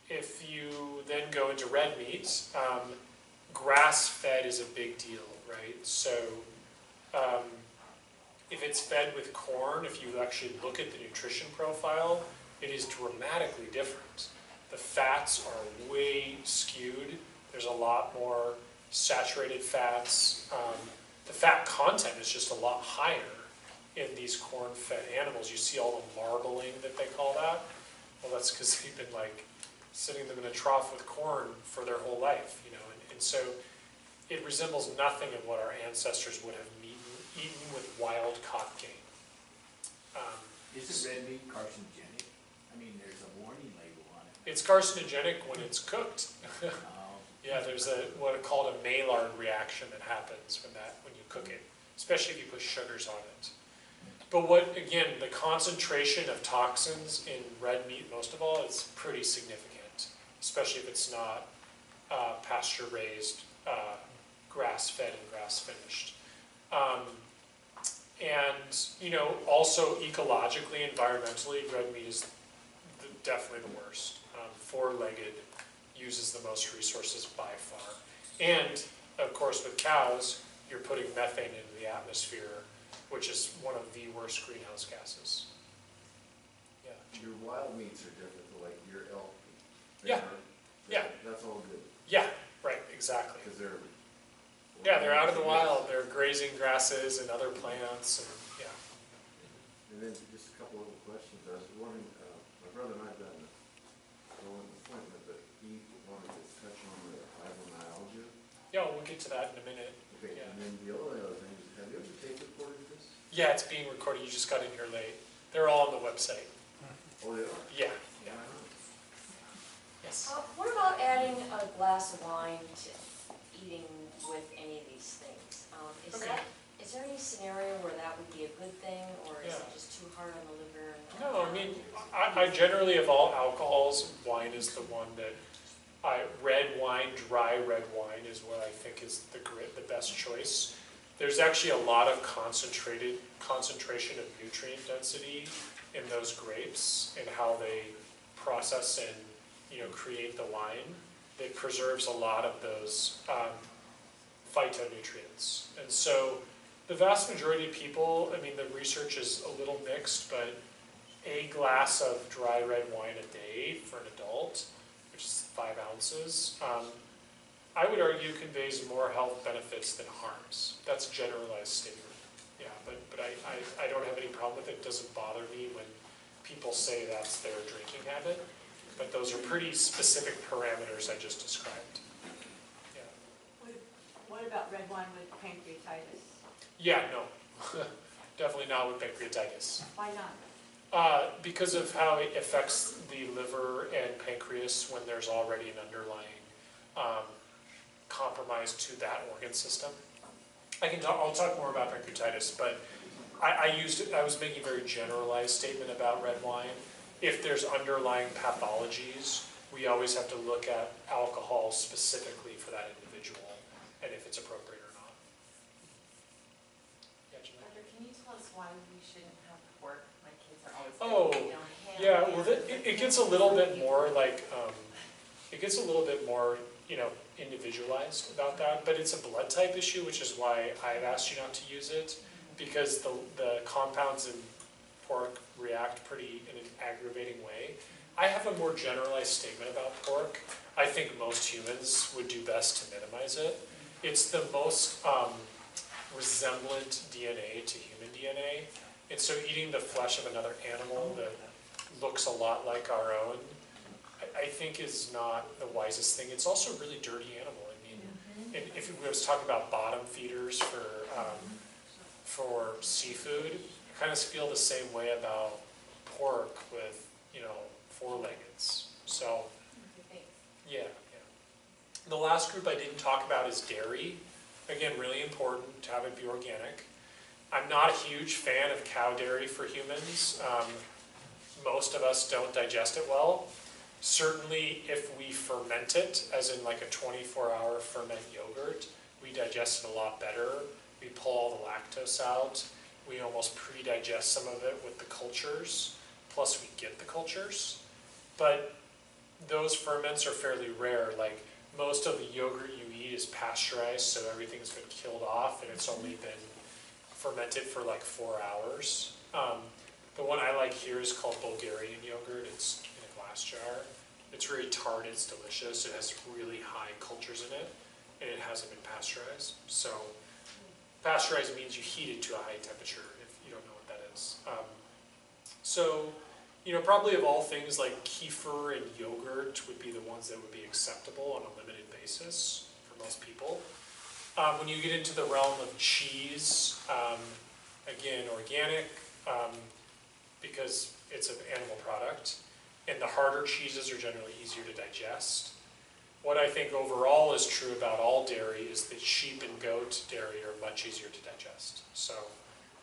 if you then go into red meat, grass-fed is a big deal, right? So if it's fed with corn, if you actually look at the nutrition profile, it is dramatically different. The fats are way skewed. There's a lot more saturated fats. The fat content is just a lot higher in these corn-fed animals. You see all the marbling that they call that. Well, that's because they've been like sitting them in a trough with corn for their whole life, and so it resembles nothing of what our ancestors would have eaten with wild-caught game. Isn't red meat carcinogenic? I mean, there's a warning label on it. It's carcinogenic when it's cooked. Oh. Yeah, there's what are called a Maillard reaction that happens when you cook it, especially if you put sugars on it. But again, the concentration of toxins in red meat, most of all, is pretty significant, especially if it's not pasture-raised, grass-fed and grass-finished. And, also ecologically, environmentally, red meat is definitely the worst. Four-legged uses the most resources by far. And, of course, with cows, you're putting methane into the atmosphere, which is one of the worst greenhouse gases. Yeah. Your wild meats are different, like your elk meat. Yeah. Yeah. That's all good. Yeah, right, exactly. Because they're... Yeah, they're out of the wild. They're grazing grasses and other plants, and yeah. And then just a couple other questions. I was wondering, my brother and I have got an appointment, but he wanted to touch on the fibromyalgia. Yeah, we'll get to that in a minute. Okay, Yeah. and then the other thing is, have you ever tape recorded this? Yeah, it's being recorded. You just got in here late. They're all on the website. Oh, they are? Yeah. Yeah. Yes. What about adding a glass of wine to eating with any of these things? Okay. Is there any scenario where that would be a good thing, or is Yeah. it just too hard on the liver? No, I mean, I generally, of all alcohols, wine is the one that red wine, dry red wine is what I think is the best choice. There's actually a lot of concentration of nutrient density in those grapes and how they process and create the wine that preserves a lot of those phytonutrients. And so the vast majority of people, I mean, the research is a little mixed, but a glass of dry red wine a day for an adult, which is 5 ounces, I would argue conveys more health benefits than harms. That's a generalized statement. Yeah, but I don't have any problem with it. It doesn't bother me when people say that's their drinking habit. But those are pretty specific parameters I just described. Yeah. What about red wine with pancreatitis? Yeah, no. Definitely not with pancreatitis. Why not? Because of how it affects the liver and pancreas when there's already an underlying compromise to that organ system. I'll talk more about pancreatitis, but I was making a very generalized statement about red wine. If there's underlying pathologies, we always have to look at alcohol specifically for that individual and if it's appropriate or not. Yeah, Janelle? Roger, can you tell us why we shouldn't have pork? My kids are always Oh, ham. yeah, well, it gets a little bit more like, it gets a little bit more, individualized about that, but it's a blood type issue, which is why I've asked you not to use it, because the compounds in pork react in an aggravating way. I have a more generalized statement about pork. I think most humans would do best to minimize it. It's the most resemblant DNA to human DNA, and so eating the flesh of another animal, looks a lot like our own, I think is not the wisest thing. It's also a really dirty animal. I mean, and if we was talking about bottom feeders for seafood, I kind of feel the same way about pork with, four-leggeds. So, yeah. The last group I didn't talk about is dairy. Again, really important to have it be organic. I'm not a huge fan of cow dairy for humans. Most of us don't digest it well. Certainly if we ferment it, as in like a 24-hour ferment yogurt, we digest it a lot better. We pull all the lactose out. We almost pre-digest some of it with the cultures, plus we get the cultures. But those ferments are fairly rare. Like most of the yogurt you eat is pasteurized, so everything's been killed off and it's only been fermented for like 4 hours. The one I like here is called Bulgarian yogurt. It's in a glass jar. It's very tart, it's delicious. It has really high cultures in it, and it hasn't been pasteurized. So pasteurized means you heat it to a high temperature, if you don't know what that is. Probably of all things, like kefir and yogurt would be the ones that would be acceptable on a limited basis for most people. When you get into the realm of cheese, again, organic, because it's an animal product, and the harder cheeses are generally easier to digest. What I think overall is true about all dairy is that sheep and goat dairy are much easier to digest. So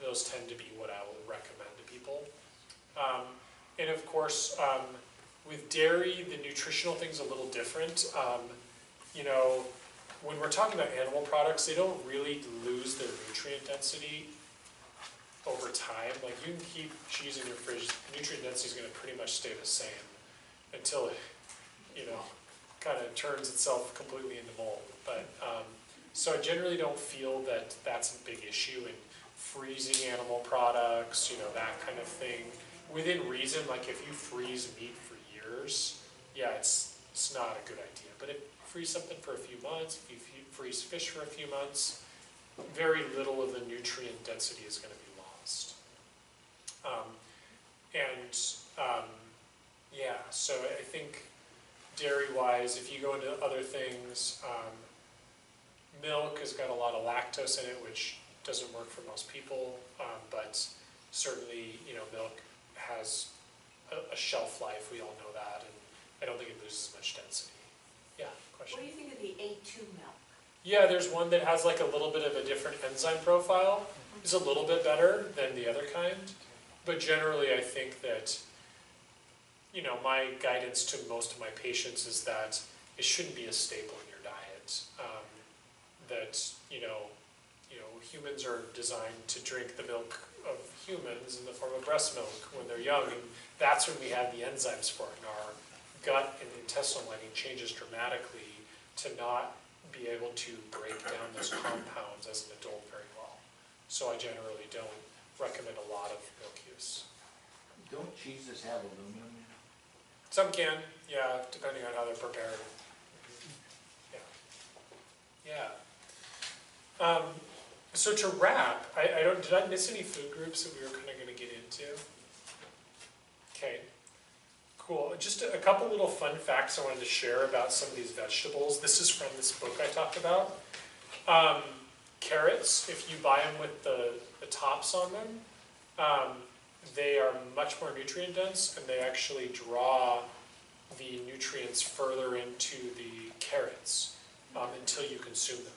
those tend to be what I will recommend to people. And of course, with dairy, the nutritional thing's a little different. When we're talking about animal products, they don't really lose their nutrient density over time. Like you can keep cheese in your fridge, nutrient density is going to pretty much stay the same until it, kind of turns itself completely into mold. But so I generally don't feel that that's a big issue in freezing animal products, that kind of thing. Within reason, like if you freeze meat for years, yeah, it's not a good idea. But if you freeze something for a few months, if you freeze fish for a few months, very little of the nutrient density is going to be lost. So I think dairy-wise, if you go into other things, milk has got a lot of lactose in it, which doesn't work for most people, but certainly, milk has a shelf life, we all know that, and I don't think it loses much density. Yeah, question? What do you think of the A2 milk? Yeah, there's one that has like a little bit of a different enzyme profile. It's a little bit better than the other kind, but generally I think that, my guidance to most of my patients is that it shouldn't be a staple in your diet. Humans are designed to drink the milk of humans in the form of breast milk when they're young, and that's when we have the enzymes for it, and our gut and intestinal lining changes dramatically to not be able to break down those compounds as an adult very well. So I generally don't recommend a lot of milk use. Don't cheeses have aluminum in it? Some can, yeah, depending on how they're prepared. Yeah. So to wrap, did I miss any food groups that we were kind of going to get into? Okay, cool. Just a couple little fun facts I wanted to share about some of these vegetables. This is from this book I talked about. Carrots, if you buy them with the tops on them, they are much more nutrient dense, and they actually draw the nutrients further into the carrots until you consume them.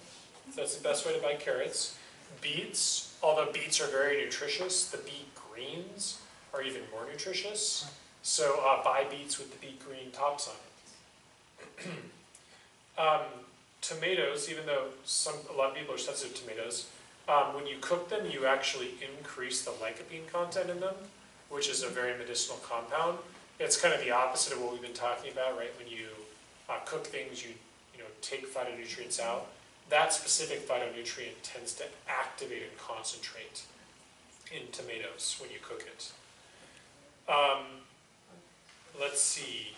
So that's the best way to buy carrots. Beets, although beets are very nutritious, the beet greens are even more nutritious. So buy beets with the beet green tops on it. Tomatoes, even though a lot of people are sensitive to tomatoes, when you cook them, you actually increase the lycopene content in them, which is a very medicinal compound. It's kind of the opposite of what we've been talking about, right? When you cook things, you take phytonutrients out. That specific phytonutrient tends to activate and concentrate in tomatoes when you cook it. Let's see.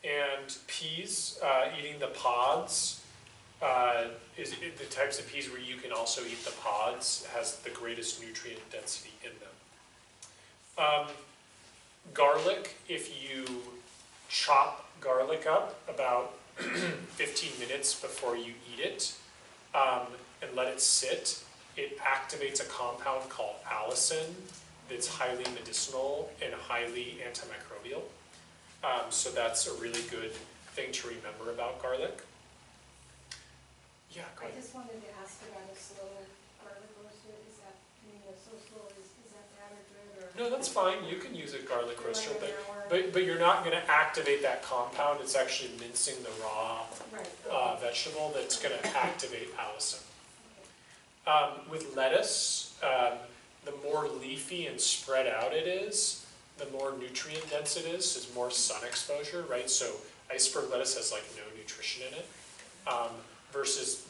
And peas, eating the pods, is the types of peas where you can also eat the pods, has the greatest nutrient density in them. Garlic, if you chop garlic up about 15 minutes before you eat it and let it sit, it activates a compound called allicin that's highly medicinal and highly antimicrobial. So that's a really good thing to remember about garlic. Yeah, go I ahead. just wanted to ask about a slower garlic roaster. Is that, I mean, so slow, is that bad or good, or? No, that's fine. You can use a garlic do roaster, like an hour? but you're not going to activate that compound. It's actually mincing the raw Right. vegetable that's going to activate allicin. With lettuce, the more leafy and spread out it is, the more nutrient dense it is more sun exposure, right? So iceberg lettuce has like no nutrition in it, versus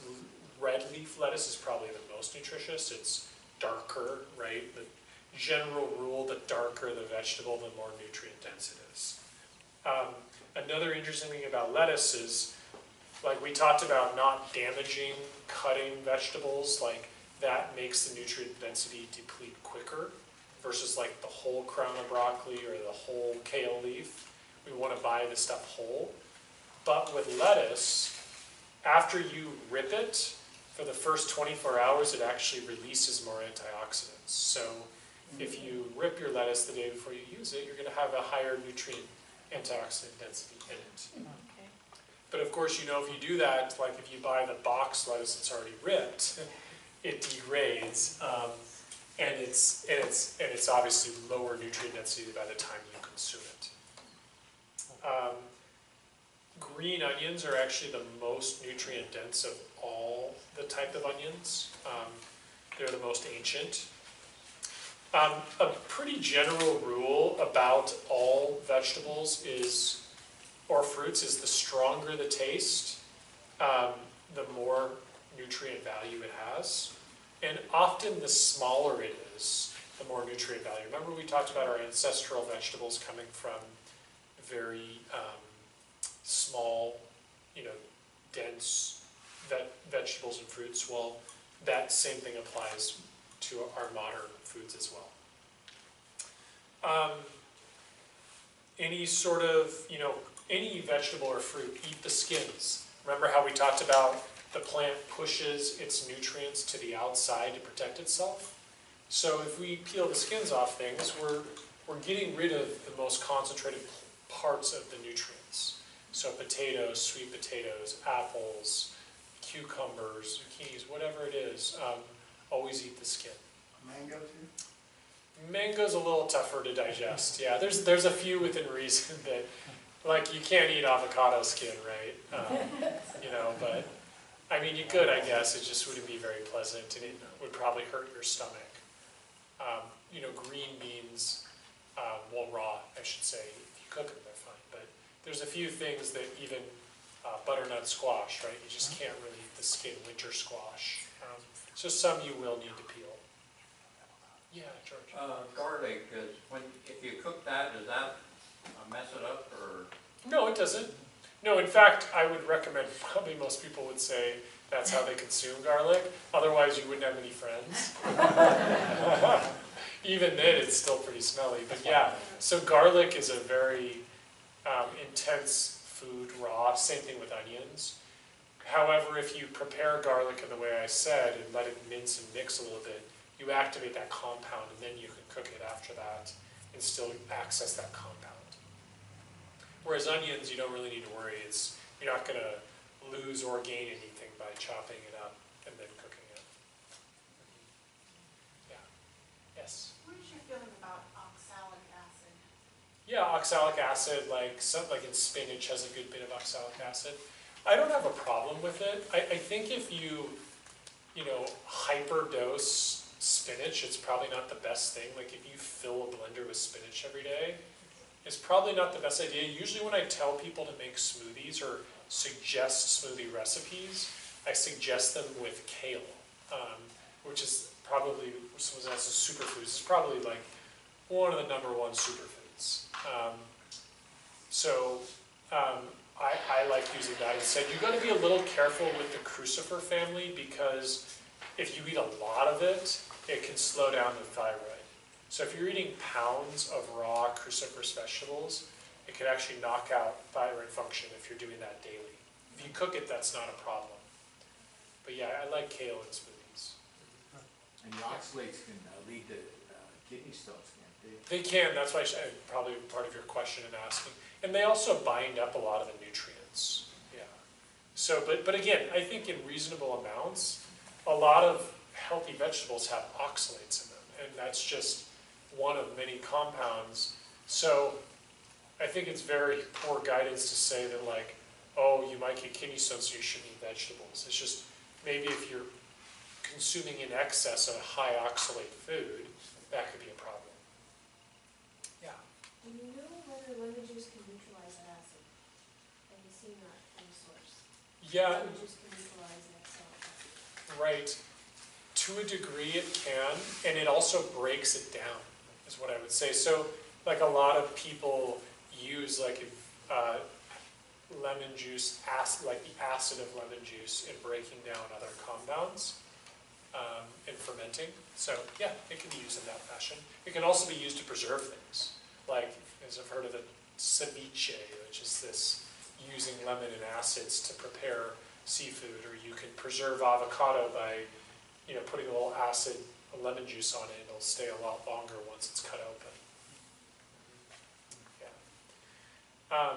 red leaf lettuce is probably the most nutritious. It's darker, right? The general rule, the darker the vegetable, the more nutrient dense it is. Another interesting thing about lettuce is, like we talked about not damaging cutting vegetables, like that makes the nutrient density deplete quicker versus like the whole crown of broccoli or the whole kale leaf. We want to buy the stuff whole. But with lettuce, after you rip it, for the first 24 hours, it actually releases more antioxidants. So if you rip your lettuce the day before you use it, you're going to have a higher nutrient antioxidant density in it. Okay. But of course, you know, if you do that, like if you buy the box lettuce that's already ripped, it degrades, and it's obviously lower nutrient density by the time you consume it. Green onions are actually the most nutrient dense of all the type of onions. They're the most ancient. A pretty general rule about all vegetables is, or fruits, is the stronger the taste, the more nutrient value it has. And often the smaller it is, the more nutrient value. Remember we talked about our ancestral vegetables coming from very small, dense vegetables and fruits. Well, that same thing applies to our modern foods as well. Any sort of, any vegetable or fruit, eat the skins. Remember how we talked about the plant pushes its nutrients to the outside to protect itself? So if we peel the skins off things, we're getting rid of the most concentrated parts of the nutrients. So potatoes, sweet potatoes, apples, cucumbers, zucchinis, whatever it is, always eat the skin. Mango too? Mango's a little tougher to digest. Yeah, there's a few within reason that, like, you can't eat avocado skin, right? But I mean, you could, I guess. It just wouldn't be very pleasant, and it would probably hurt your stomach. Green beans, well, raw, I should say. If you cook them, they're fine. But there's a few things that even butternut squash, right? You just can't really eat the skin. Winter squash. So some you will need to peel. Yeah, George. Garlic, if you cook that, does that mess it up, or? No, it doesn't. No, in fact, I would recommend, probably most people would say that's how they consume garlic. Otherwise, you wouldn't have any friends. Even then, it's still pretty smelly. But yeah, so garlic is a very intense food raw. Same thing with onions. However, if you prepare garlic in the way I said and let it mince and mix a little bit, you activate that compound, and then you can cook it after that and still access that compound. Whereas onions, you don't really need to worry. You're not going to lose or gain anything by chopping it up and then cooking it. Yeah. Yes? What is your feeling about oxalic acid? Yeah, oxalic acid, like in spinach, has a good bit of oxalic acid. I don't have a problem with it. I think if you hyperdose spinach, it's probably not the best thing. Like if you fill a blender with spinach every day, it's probably not the best idea. Usually when I tell people to make smoothies or suggest smoothie recipes, I suggest them with kale, which is probably, as a superfood, it's probably like one of the #1 superfoods. I like using that instead. You've got to be a little careful with the crucifer family, because if you eat a lot of it, it can slow down the thyroid. So if you're eating pounds of raw cruciferous vegetables, it could actually knock out thyroid function if you're doing that daily. If you cook it, that's not a problem. But yeah, I like kale in smoothies. And the oxalates can lead to kidney stones, can't they? They can, that's why probably part of your question and asking. And they also bind up a lot of the nutrients, yeah. So, but again, I think in reasonable amounts, a lot of healthy vegetables have oxalates in them, and that's just one of many compounds. So I think it's very poor guidance to say that like, oh, you might get kidney stones, so you shouldn't eat vegetables. It's just, maybe if you're consuming in excess of a high oxalate food, that could be a problem. Yeah. Do you know whether lemon juice can neutralize an acid? Have you seen that from the source? Yeah, Lemon juice can neutralize an acid. right. To a degree it can, and it also breaks it down, is what I would say. So, like a lot of people use like lemon juice, like the acid of lemon juice in breaking down other compounds and fermenting. So yeah, it can be used in that fashion. It can also be used to preserve things. Like, as I've heard of the ceviche, which is this using lemon and acids to prepare seafood, or you can preserve avocado by, you know, putting a little acid, a lemon juice on it. It'll stay a lot longer once it's cut open. Yeah.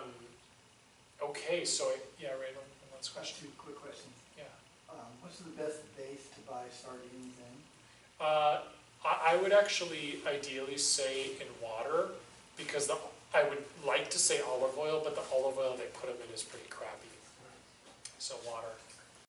Okay, so yeah, Raymond, one last question. Two quick questions. Yeah. What's the best base to buy sardines in? I would actually ideally say in water, because I would like to say olive oil, but the olive oil they put them in is pretty crappy. So water.